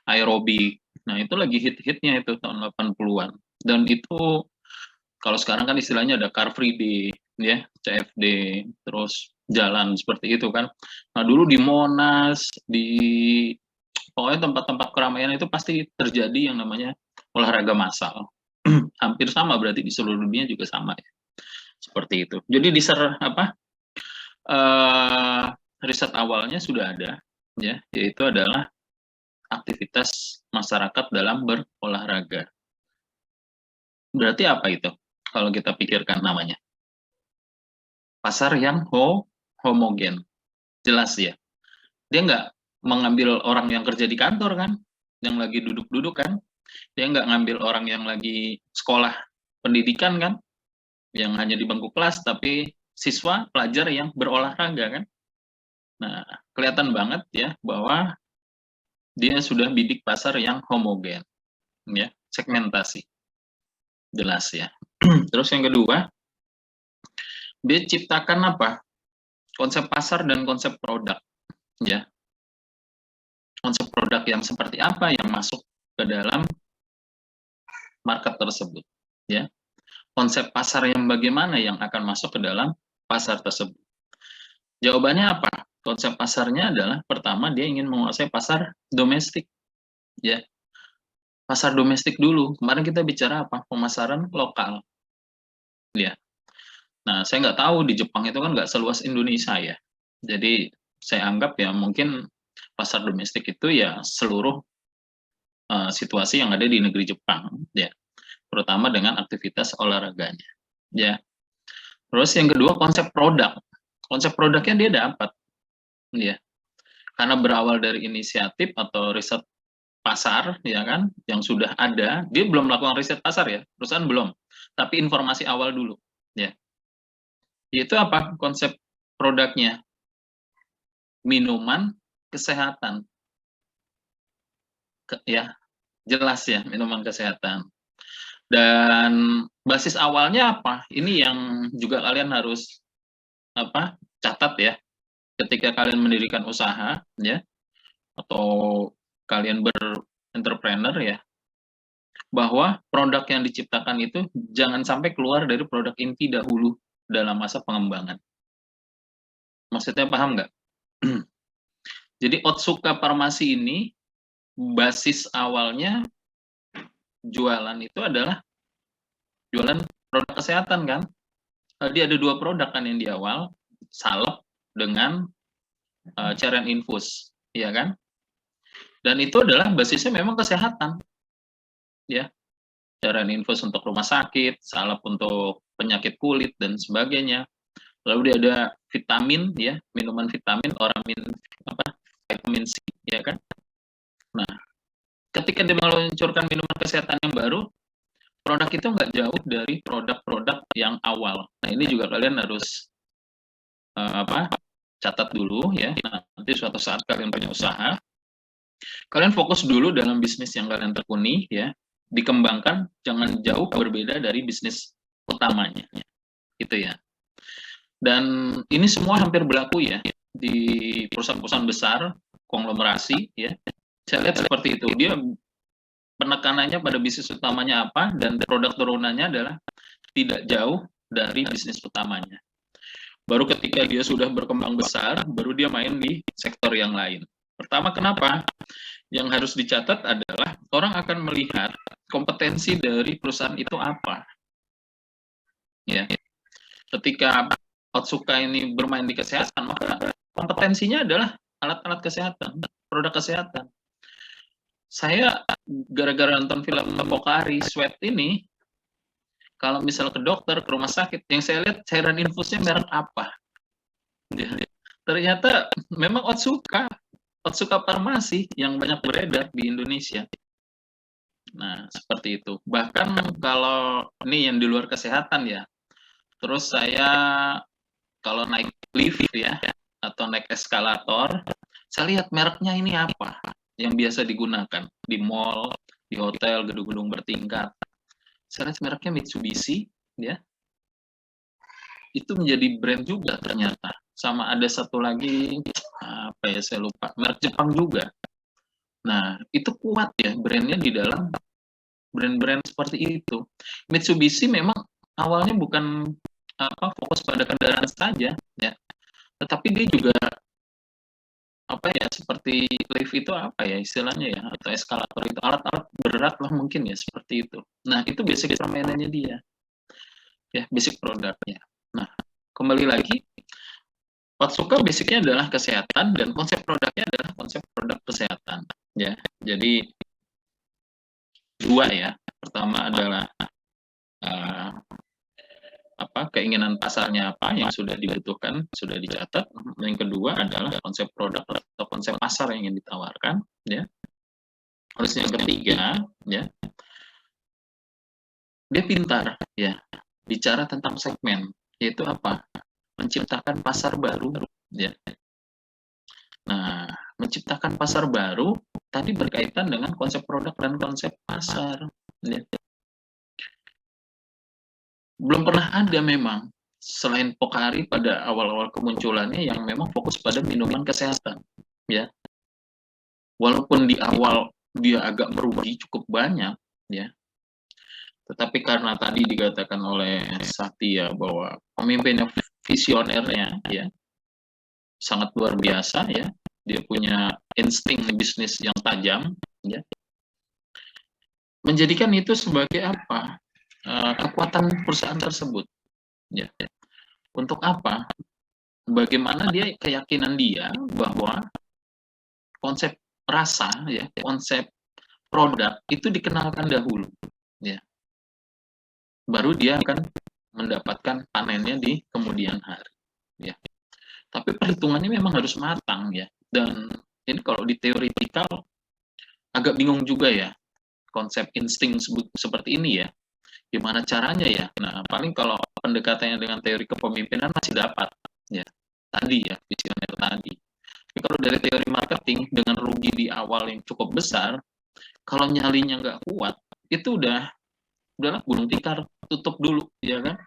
aerobik. Nah, itu lagi hit-hitnya itu tahun 80-an. Dan itu kalau sekarang kan istilahnya ada Car Free Day ya, CFD, terus jalan seperti itu kan. Nah, dulu di Monas, di pokoknya tempat-tempat keramaian itu pasti terjadi yang namanya olahraga massal. Hampir sama berarti di seluruh dunia juga sama ya. Seperti itu. Jadi riset awalnya sudah ada ya, yaitu adalah aktivitas masyarakat dalam berolahraga. Berarti apa itu? Kalau kita pikirkan namanya. Pasar yang homogen. Jelas ya. Dia nggak mengambil orang yang kerja di kantor kan, yang lagi duduk-duduk kan. Dia nggak ngambil orang yang lagi sekolah pendidikan kan, yang hanya di bangku kelas, tapi siswa, pelajar yang berolahraga kan. Nah, kelihatan banget ya bahwa dia sudah bidik pasar yang homogen, ya, segmentasi. Jelas ya. Terus yang kedua, dia ciptakan apa? Konsep pasar dan konsep produk, ya. Konsep produk yang seperti apa yang masuk ke dalam market tersebut, ya. Konsep pasar yang bagaimana yang akan masuk ke dalam pasar tersebut. Jawabannya apa? Konsep pasarnya adalah pertama dia ingin menguasai pasar domestik, ya. pasar domestik dulu. Kemarin kita bicara apa? Pemasaran lokal. Ya. Nah, saya nggak tahu di Jepang itu kan nggak seluas Indonesia ya. Jadi saya anggap ya mungkin pasar domestik itu ya seluruh situasi yang ada di negeri Jepang, ya, terutama dengan aktivitas olahraganya, ya. Terus yang kedua konsep produk. Konsep produknya dia dapat, ya. Karena berawal dari inisiatif atau riset pasar, ya kan, yang sudah ada, dia belum melakukan riset pasar ya, perusahaan belum, tapi informasi awal dulu, ya. Itu apa konsep produknya? Minuman kesehatan, ya, jelas ya, minuman kesehatan. Dan basis awalnya apa? Ini yang juga kalian harus catat ya, ketika kalian mendirikan usaha ya, atau kalian berentrepreneur ya, bahwa produk yang diciptakan itu jangan sampai keluar dari produk inti dahulu dalam masa pengembangan. Maksudnya paham nggak? Jadi Otsuka Farmasi ini basis awalnya jualan itu adalah jualan produk kesehatan kan. Dia ada 2 produk kan yang di awal, salep dengan cairan infus, ya kan? Dan itu adalah basisnya memang kesehatan, ya. Cairan infus untuk rumah sakit, salep untuk penyakit kulit dan sebagainya. Lalu dia ada vitamin, ya, minuman vitamin, vitamin C, ya kan? Nah, ketika dia meluncurkan minuman kesehatan yang baru, produk itu nggak jauh dari produk-produk yang awal. Nah, ini juga kalian harus catat dulu ya. Nanti suatu saat kalian punya usaha, kalian fokus dulu dalam bisnis yang kalian tekuni ya, dikembangkan, jangan jauh berbeda dari bisnis utamanya, gitu ya. Dan ini semua hampir berlaku ya di perusahaan-perusahaan besar, konglomerasi ya. Saya lihat seperti itu. Dia penekanannya pada bisnis utamanya apa, dan produk turunannya adalah tidak jauh dari bisnis utamanya. Baru ketika dia sudah berkembang besar, baru dia main di sektor yang lain. Pertama, kenapa? Yang harus dicatat adalah orang akan melihat kompetensi dari perusahaan itu apa. Ya. Ketika Otsuka ini bermain di kesehatan, maka kompetensinya adalah alat-alat kesehatan, produk kesehatan. Saya gara-gara nonton film Pocari Sweat ini, kalau misal ke dokter, ke rumah sakit, yang saya lihat cairan infusnya merek apa. Ternyata memang Otsuka Farmasi yang banyak beredar di Indonesia. Nah, seperti itu. Bahkan kalau ini yang di luar kesehatan ya, terus saya kalau naik lift ya, atau naik eskalator, saya lihat mereknya ini apa yang biasa digunakan di mall, di hotel, gedung-gedung bertingkat. Saya lihat mereknya Mitsubishi, ya. Itu menjadi brand juga ternyata. Sama ada satu lagi, apa ya, saya lupa, merek Jepang juga. Nah, itu kuat ya brandnya di dalam brand-brand seperti itu. Mitsubishi memang awalnya bukan fokus pada kendaraan saja, ya. Tetapi dia juga seperti lift itu istilahnya ya, atau eskalator itu alat-alat berat lah mungkin ya, seperti itu. Nah, itu basic permainannya dia. Ya, basic produknya. Nah, kembali lagi, Otsuka basicnya adalah kesehatan dan konsep produknya adalah konsep produk kesehatan. Ya, jadi 2 ya. Pertama adalah keinginan pasarnya apa yang sudah dibutuhkan, sudah dicatat. Yang kedua adalah konsep produk atau konsep pasar yang ingin ditawarkan, ya. Terus yang ketiga, ya, dia pintar, ya, bicara tentang segmen, yaitu apa? Menciptakan pasar baru, ya. Nah, menciptakan pasar baru tadi berkaitan dengan konsep produk dan konsep pasar, ya. Belum pernah ada memang selain Pocari pada awal-awal kemunculannya yang memang fokus pada minuman kesehatan, ya. Walaupun di awal dia agak merugi cukup banyak, ya. Tetapi karena tadi dikatakan oleh Satya bahwa pemimpinnya visionernya, ya, sangat luar biasa, ya. Dia punya insting bisnis yang tajam, ya. menjadikan itu sebagai apa? Kekuatan perusahaan tersebut. Ya. Untuk apa? Bagaimana dia keyakinan dia bahwa konsep rasa, ya, konsep produk itu dikenalkan dahulu, ya. Baru dia akan mendapatkan panennya di kemudian hari, ya. Tapi perhitungannya memang harus matang, ya. Dan ini kalau di teoritikal agak bingung juga ya, konsep insting seperti ini ya. Gimana caranya ya? Nah, paling kalau pendekatannya dengan teori kepemimpinan masih dapat, ya. Tadi ya, visioner tadi. Tapi kalau dari teori marketing dengan rugi di awal yang cukup besar, kalau nyalinya nggak kuat, itu udahlah gulung tikar, tutup dulu, ya kan?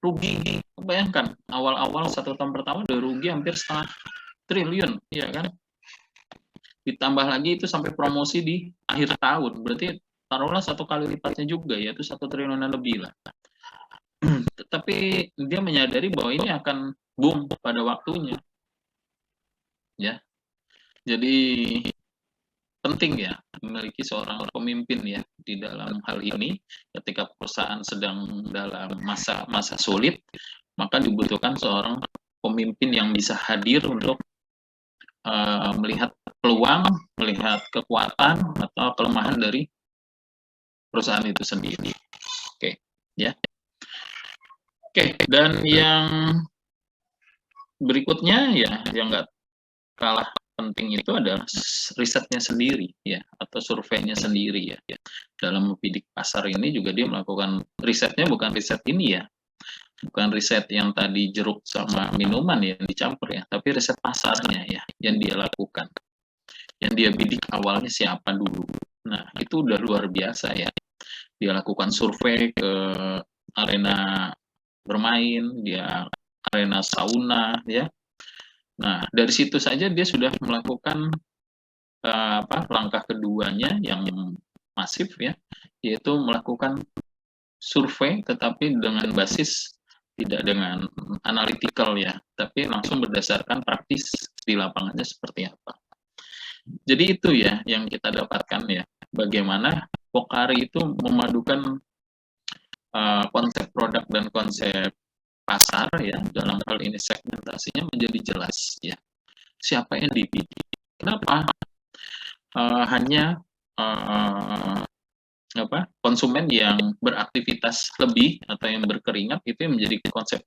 Rugi, bayangkan awal-awal 1 tahun pertama udah rugi hampir 1,5 triliun, ya kan? Ditambah lagi itu sampai promosi di akhir tahun, berarti taruhlah 1 kali lipatnya juga, yaitu 1 triliunan lebih lah. Tetapi dia menyadari bahwa ini akan boom pada waktunya, ya. Jadi penting ya memiliki seorang pemimpin ya di dalam hal ini. Ketika perusahaan sedang dalam masa sulit, maka dibutuhkan seorang pemimpin yang bisa hadir untuk melihat peluang, melihat kekuatan atau kelemahan dari perusahaan itu sendiri. Oke, ya. Oke, dan yang berikutnya ya yang nggak kalah penting itu adalah risetnya sendiri ya, atau surveinya sendiri ya. Dalam membidik pasar ini juga dia melakukan risetnya, bukan riset ini ya, bukan riset yang tadi jeruk sama minuman yang dicampur ya, tapi riset pasarnya ya yang dia lakukan, yang dia bidik awalnya siapa dulu. Nah itu udah luar biasa ya. Dia lakukan survei ke arena bermain, dia arena sauna ya. Nah, dari situ saja dia sudah melakukan langkah keduanya yang masif ya, yaitu melakukan survei tetapi dengan basis tidak dengan analytical ya, tapi langsung berdasarkan praktis di lapangannya seperti apa. Jadi itu ya yang kita dapatkan ya, bagaimana Pocari itu memadukan konsep produk dan konsep pasar ya, dalam hal ini segmentasinya menjadi jelas ya. Siapa yang dibidik? Kenapa hanya konsumen yang beraktivitas lebih atau yang berkeringat itu yang menjadi konsep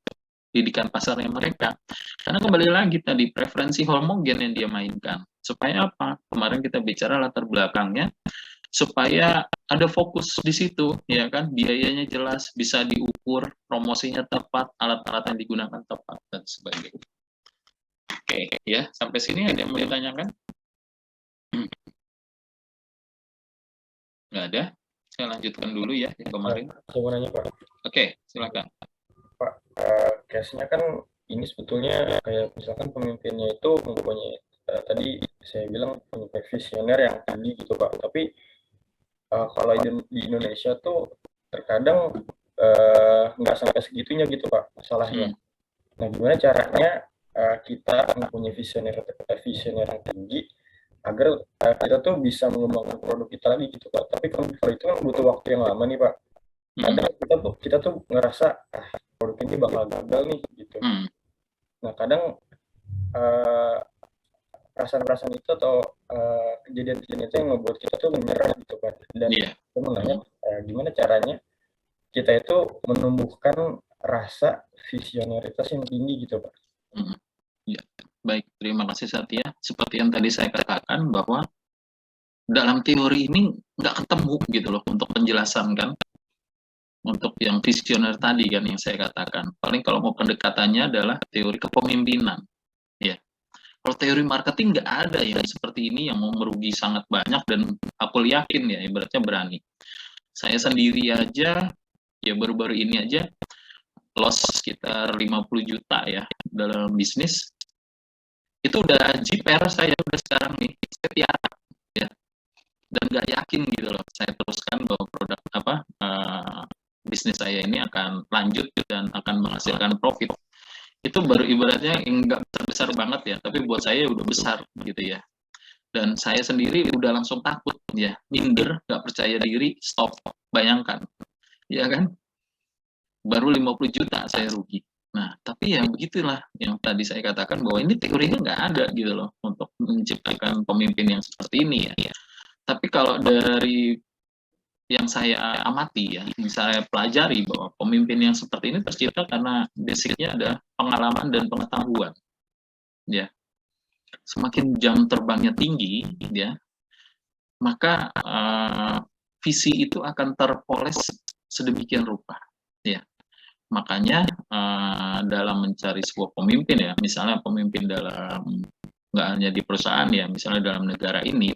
didikan pasarnya mereka? Karena kembali lagi tadi preferensi homogen yang dia mainkan. Supaya apa? Kemarin kita bicara latar belakangnya, supaya ada fokus di situ, ya kan? Biayanya jelas, bisa diukur, promosinya tepat, alat-alat yang digunakan tepat, dan sebagainya. Oke, ya, sampai sini ada yang mau ditanyakan? Nggak ada? Saya lanjutkan dulu ya, yang kemarin. Saya mau nanya, Pak. Oke, silakan. Pak, case-nya kan ini sebetulnya kayak misalkan pemimpinnya itu mempunyai, tadi saya bilang punya visioner yang tinggi gitu, Pak. Tapi kalau di Indonesia tuh terkadang nggak sampai segitunya gitu Pak masalahnya. Nah gimana caranya kita mempunyai visioner yang tinggi agar kita tuh bisa mengembangkan produk kita lagi gitu Pak. Tapi kalau itu kan butuh waktu yang lama nih Pak. Kadang kita tuh ngerasa produk ini bakal gagal nih gitu. Nah kadang perasaan-perasaan itu atau kejadian-kejadian itu yang membuat kita tuh menyerah gitu kan. Dan saya mau nanya gimana caranya kita itu menumbuhkan rasa visioneritas yang tinggi gitu Pak. Ya, baik, terima kasih Satya. Seperti yang tadi saya katakan bahwa dalam teori ini nggak ketemu gitu loh untuk penjelasan kan. Untuk yang visioner tadi kan yang saya katakan. Paling kalau mau pendekatannya adalah teori kepemimpinan. Ya. Kalau teori marketing nggak ada yang seperti ini yang mau merugi sangat banyak dan aku yakin ya ibaratnya berani. Saya sendiri aja ya baru-baru ini aja loss sekitar 50 juta ya dalam bisnis. Itu udah jiper saya udah sekarang nih, saya tiara ya. Dan nggak yakin gitu loh saya teruskan bahwa produk bisnis saya ini akan lanjut dan akan menghasilkan profit. Itu baru ibaratnya nggak besar-besar banget ya, tapi buat saya udah besar gitu ya. Dan saya sendiri udah langsung takut, ya, minder, nggak percaya diri, stop. Bayangkan, ya kan? Baru 50 juta saya rugi. Nah, tapi ya begitulah yang tadi saya katakan bahwa ini teorinya nggak ada gitu loh untuk menciptakan pemimpin yang seperti ini ya. Tapi kalau dari yang saya amati ya, yang saya pelajari bahwa pemimpin yang seperti ini tercipta karena basicnya ada pengalaman dan pengetahuan. Ya. Semakin jam terbangnya tinggi, ya, maka visi itu akan terpoles sedemikian rupa. Ya. Makanya dalam mencari sebuah pemimpin ya, misalnya pemimpin dalam nggak hanya di perusahaan ya, misalnya dalam negara ini,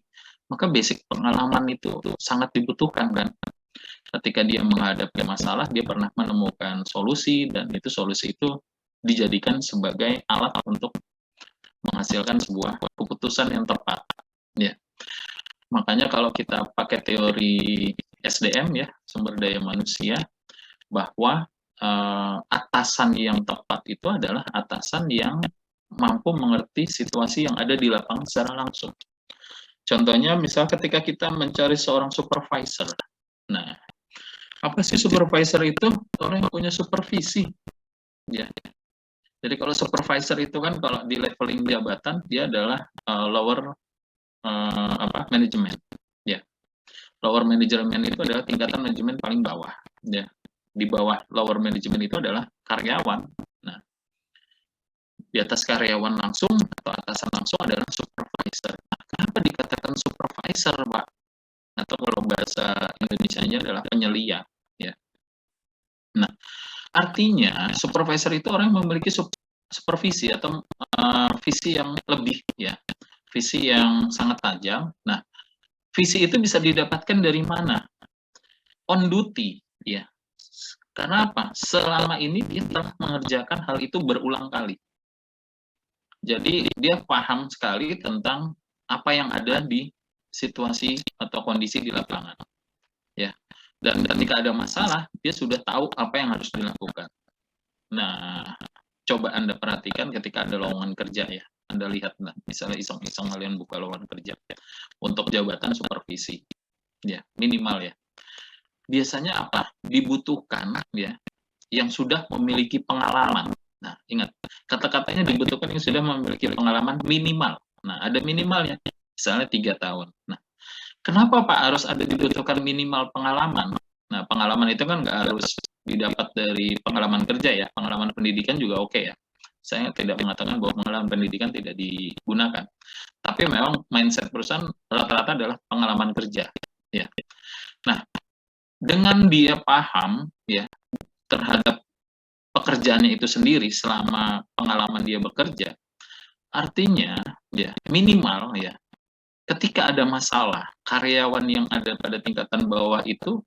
maka basic pengalaman itu sangat dibutuhkan kan. Ketika dia menghadapi masalah, dia pernah menemukan solusi dan itu solusi itu dijadikan sebagai alat untuk menghasilkan sebuah keputusan yang tepat. Ya. Makanya kalau kita pakai teori SDM ya, sumber daya manusia, bahwa atasan yang tepat itu adalah atasan yang mampu mengerti situasi yang ada di lapangan secara langsung. Contohnya misal ketika kita mencari seorang supervisor. Nah, apa sih supervisor itu? Orang yang punya supervisi. Ya. Jadi kalau supervisor itu kan kalau di leveling jabatan dia adalah lower manajemen. Ya. Lower manajemen itu adalah tingkatan manajemen paling bawah. Ya. Di bawah lower manajemen itu adalah karyawan. Nah, di atas karyawan langsung atau atasan langsung adalah supervisor. Nah, kenapa dikatakan supervisor, Pak? Atau kalau bahasa Indonesianya adalah penyelia. Ya. Nah, artinya supervisor itu orang yang memiliki supervisi atau visi yang lebih, ya, visi yang sangat tajam. Nah, visi itu bisa didapatkan dari mana? On duty, ya. Karena apa? Selama ini dia telah mengerjakan hal itu berulang kali. Jadi dia paham sekali tentang apa yang ada di situasi atau kondisi di lapangan, ya. Dan ketika ada masalah, dia sudah tahu apa yang harus dilakukan. Nah, coba Anda perhatikan ketika ada lowongan kerja ya. Anda lihat, nah, misalnya iseng-iseng kalian buka lowongan kerja ya, untuk jabatan supervisi. Ya, minimal ya. Biasanya apa? Dibutuhkan ya yang sudah memiliki pengalaman. Nah, ingat, kata-katanya dibutuhkan yang sudah memiliki pengalaman minimal. Nah, ada minimalnya. Misalnya 3 tahun. Nah, kenapa Pak harus ada dibutuhkan minimal pengalaman? Nah, pengalaman itu kan nggak harus didapat dari pengalaman kerja ya. Pengalaman pendidikan juga oke ya. Saya tidak mengatakan bahwa pengalaman pendidikan tidak digunakan. Tapi memang mindset perusahaan rata-rata adalah pengalaman kerja. Ya. Nah, dengan dia paham ya terhadap pekerjaannya itu sendiri selama pengalaman dia bekerja, artinya ya minimal ya ketika ada masalah, karyawan yang ada pada tingkatan bawah itu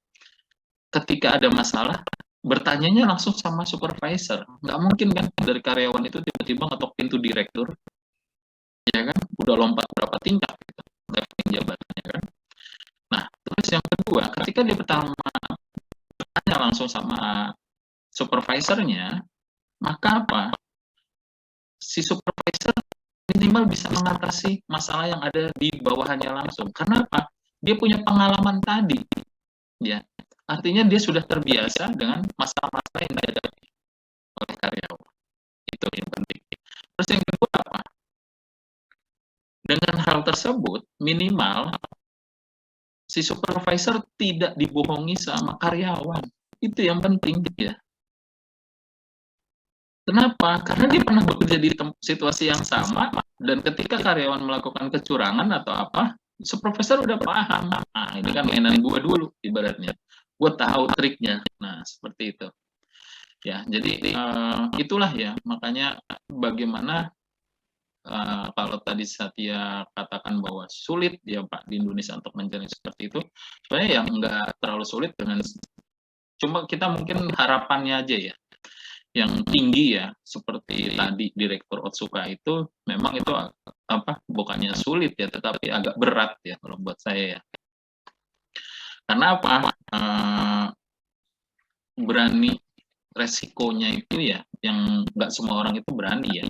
ketika ada masalah bertanyanya langsung sama supervisor. Nggak mungkin kan dari karyawan itu tiba-tiba ngetok pintu direktur, ya kan? Udah lompat berapa tingkat gitu, jabatannya kan. Nah, terus yang kedua, ketika dia pertama bertanya langsung sama supervisornya, maka apa? Si supervisor minimal bisa mengatasi masalah yang ada di bawahannya langsung. Karena apa? Dia punya pengalaman tadi. Ya. Artinya dia sudah terbiasa dengan masalah-masalah yang dihadapi oleh karyawan. Itu yang penting. Terus yang kedua apa? Dengan hal tersebut, minimal si supervisor tidak dibohongi sama karyawan. Itu yang penting ya. Kenapa? Karena dia pernah bekerja di situasi yang sama dan ketika karyawan melakukan kecurangan atau apa, supervisor udah paham. Nah, ini kan mainan gua dulu ibaratnya. Gua tahu triknya. Nah, seperti itu. Ya, jadi itulah ya. Makanya bagaimana kalau tadi Satya katakan bahwa sulit ya Pak di Indonesia untuk mencari seperti itu, sebenarnya yang enggak terlalu sulit dengan cuma kita mungkin harapannya aja ya yang tinggi ya seperti tadi Direktur Otsuka itu memang itu apa bukannya sulit ya tetapi agak berat ya kalau buat saya ya. Karena apa? Berani resikonya itu ya yang nggak semua orang itu berani ya.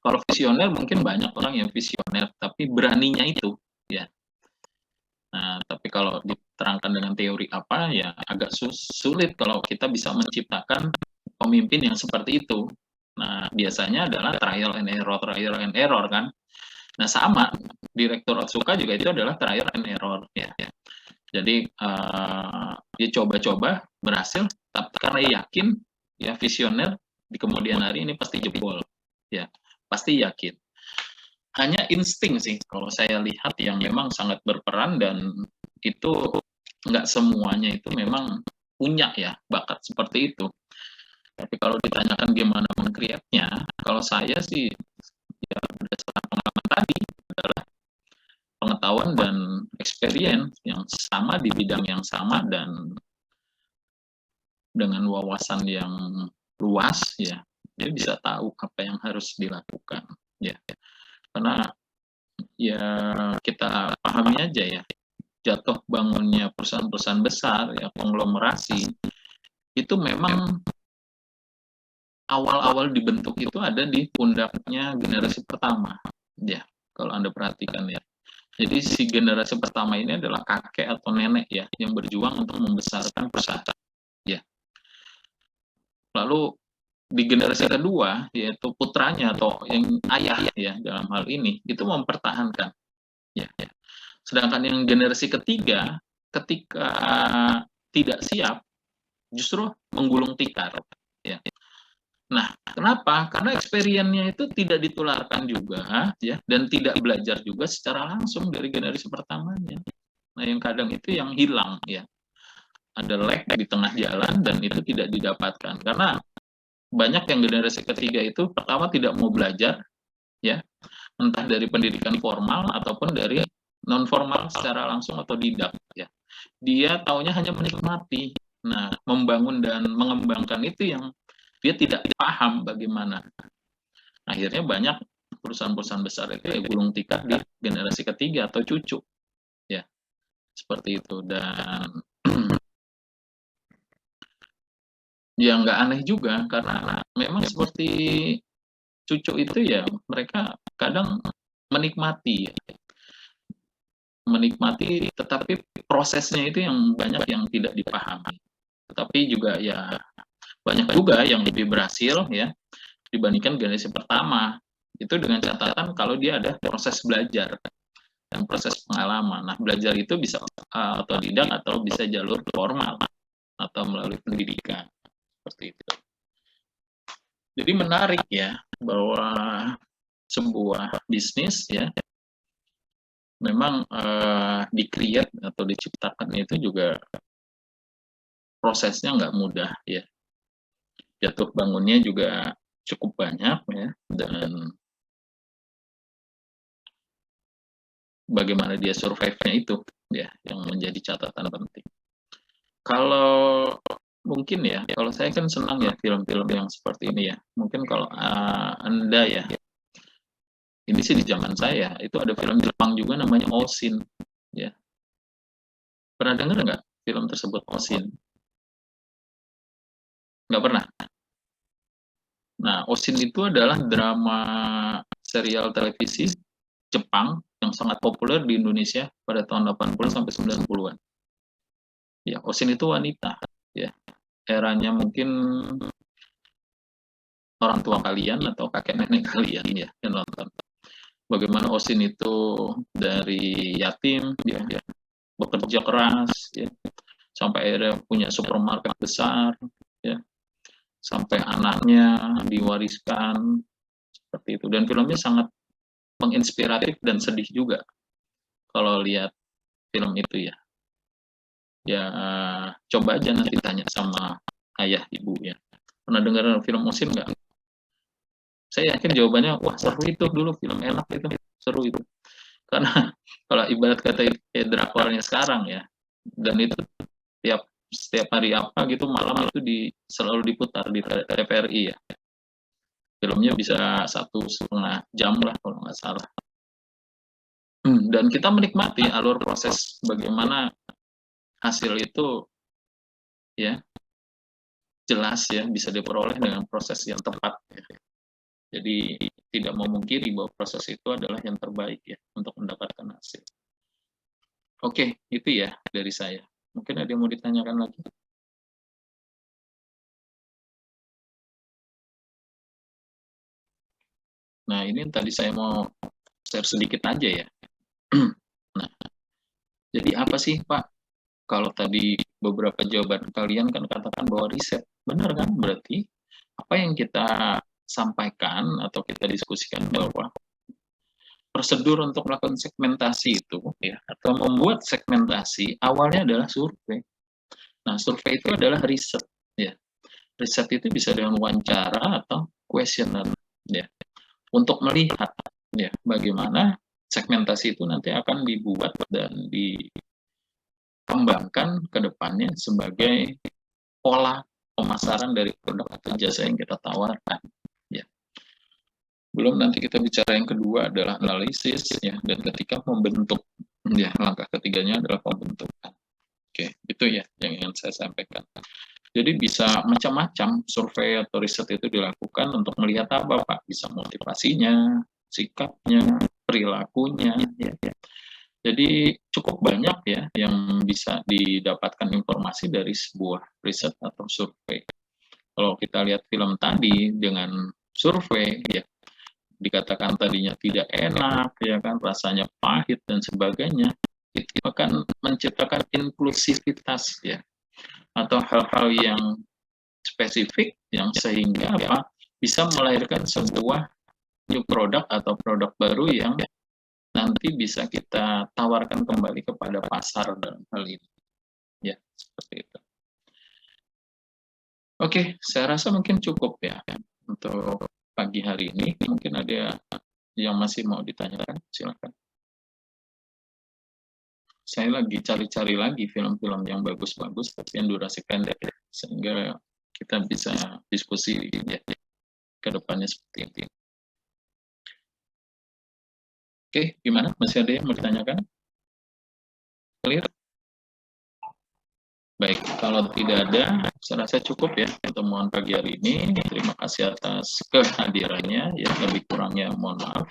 Kalau visioner mungkin banyak orang yang visioner tapi beraninya itu ya. Nah, tapi kalau diterangkan dengan teori apa, ya agak sulit kalau kita bisa menciptakan pemimpin yang seperti itu. Nah, biasanya adalah trial and error kan. Nah, sama Direktur Otsuka juga itu adalah trial and error ya. Jadi dia coba-coba berhasil, tapi karena yakin ya visioner di kemudian hari ini pasti jebol ya, pasti yakin. Hanya insting sih kalau saya lihat yang memang sangat berperan, dan itu nggak semuanya itu memang punya ya bakat seperti itu. Tapi kalau ditanyakan gimana meng-create-nya, kalau saya sih ya berdasarkan pengalaman tadi adalah pengetahuan dan experience yang sama di bidang yang sama dan dengan wawasan yang luas ya, dia bisa tahu apa yang harus dilakukan ya. Karena ya kita pahami aja ya, jatuh bangunnya perusahaan-perusahaan besar ya, konglomerasi itu memang awal-awal dibentuk itu ada di pundaknya generasi pertama ya, kalau Anda perhatikan ya. Jadi si generasi pertama ini adalah kakek atau nenek ya yang berjuang untuk membesarkan perusahaan ya. Lalu di generasi kedua yaitu putranya atau yang ayah ya dalam hal ini itu mempertahankan ya. Sedangkan yang generasi ketiga ketika tidak siap justru menggulung tikar ya. Nah, kenapa? Karena experience-nya itu tidak ditularkan juga ya, dan tidak belajar juga secara langsung dari generasi pertamanya. Nah, yang kadang itu yang hilang ya. Ada lag di tengah jalan dan itu tidak didapatkan. Karena banyak yang generasi ketiga itu pertama tidak mau belajar ya, entah dari pendidikan formal ataupun dari non formal secara langsung atau didak ya. Dia taunya hanya menikmati. Nah, membangun dan mengembangkan itu yang dia tidak paham bagaimana. Akhirnya banyak perusahaan-perusahaan besar itu ya gulung tikar di generasi ketiga atau cucu ya, seperti itu. Dan ya nggak aneh juga karena memang seperti cucu itu ya, mereka kadang menikmati tetapi prosesnya itu yang banyak yang tidak dipahami. Tetapi juga ya banyak juga yang lebih berhasil ya dibandingkan generasi pertama, itu dengan catatan kalau dia ada proses belajar dan proses pengalaman. Nah, belajar itu bisa otodidak atau bisa jalur formal atau melalui pendidikan seperti itu. Jadi menarik ya bahwa sebuah bisnis ya memang di-create atau diciptakan itu juga prosesnya nggak mudah ya. Jatuh bangunnya juga cukup banyak ya, dan bagaimana dia survive-nya itu ya yang menjadi catatan penting. Kalau mungkin ya, kalau saya kan senang ya film-film yang seperti ini ya. Mungkin kalau Anda ya, ini sih di zaman saya itu ada film Jepang juga namanya Oshin ya. Pernah dengar nggak film tersebut Oshin? Nggak pernah. Nah, Oshin itu adalah drama serial televisi Jepang yang sangat populer di Indonesia pada tahun 80 sampai 90-an. Ya, Oshin itu wanita ya. Eranya mungkin orang tua kalian atau kakek nenek kalian ya yang nonton. Bagaimana Oshin itu dari yatim ya, bekerja keras ya, sampai akhirnya punya supermarket besar ya. Sampai anaknya diwariskan seperti itu, dan filmnya sangat menginspiratif dan sedih juga kalau lihat film itu ya. Ya coba aja nanti tanya sama ayah ibu ya, pernah dengar film Oshin nggak? Saya yakin jawabannya wah seru itu, dulu film enak itu, seru itu. Karena kalau ibarat kata kayak drakornya sekarang ya, dan itu setiap hari apa gitu malam itu selalu diputar di TVRI ya. Filmnya bisa 1,5 jam lah kalau nggak salah. Dan kita menikmati alur proses bagaimana hasil itu ya jelas ya bisa diperoleh dengan proses yang tepat ya. Jadi tidak memungkiri bahwa proses itu adalah yang terbaik ya untuk mendapatkan hasil. Oke, itu ya dari saya. Mungkin ada yang mau ditanyakan lagi? Nah, ini tadi saya mau share sedikit aja ya. Nah, jadi apa sih Pak? Kalau tadi beberapa jawaban kalian kan katakan bahwa riset. Benar kan? Berarti apa yang kita sampaikan atau kita diskusikan bahwa prosedur untuk melakukan segmentasi itu ya, atau membuat segmentasi awalnya adalah survei. Nah, survei itu adalah riset ya. Riset itu bisa dengan wawancara atau kuesioner ya. Untuk melihat ya bagaimana segmentasi itu nanti akan dibuat dan dikembangkan ke depannya sebagai pola pemasaran dari produk atau jasa yang kita tawarkan ya. Belum nanti kita bicara yang kedua adalah analisis ya, dan ketika membentuk ya, langkah ketiganya adalah pembentukan. Oke, itu ya yang ingin saya sampaikan. Jadi bisa macam-macam survei atau riset itu dilakukan untuk melihat apa Pak, bisa motivasinya, sikapnya, perilakunya ya. Jadi cukup banyak ya yang bisa didapatkan informasi dari sebuah riset atau survei. Kalau kita lihat film tadi dengan survei ya, dikatakan tadinya tidak enak ya kan, rasanya pahit dan sebagainya, itu akan menciptakan inklusivitas ya, atau hal-hal yang spesifik yang sehingga apa bisa melahirkan sebuah new product atau produk baru yang nanti bisa kita tawarkan kembali kepada pasar dalam hal ini ya, seperti itu. Oke, saya rasa mungkin cukup ya untuk pagi hari ini. Mungkin ada yang masih mau ditanyakan, silakan. Saya lagi cari-cari lagi film-film yang bagus-bagus tapi yang durasi pendek ya, sehingga kita bisa diskusi ya, ke depannya seperti ini. Oke, gimana? Masih ada yang mau ditanyakan? Clear? Baik, kalau tidak ada, saya rasa cukup ya pertemuan pagi hari ini. Terima kasih atas kehadirannya, ya lebih kurangnya mohon maaf.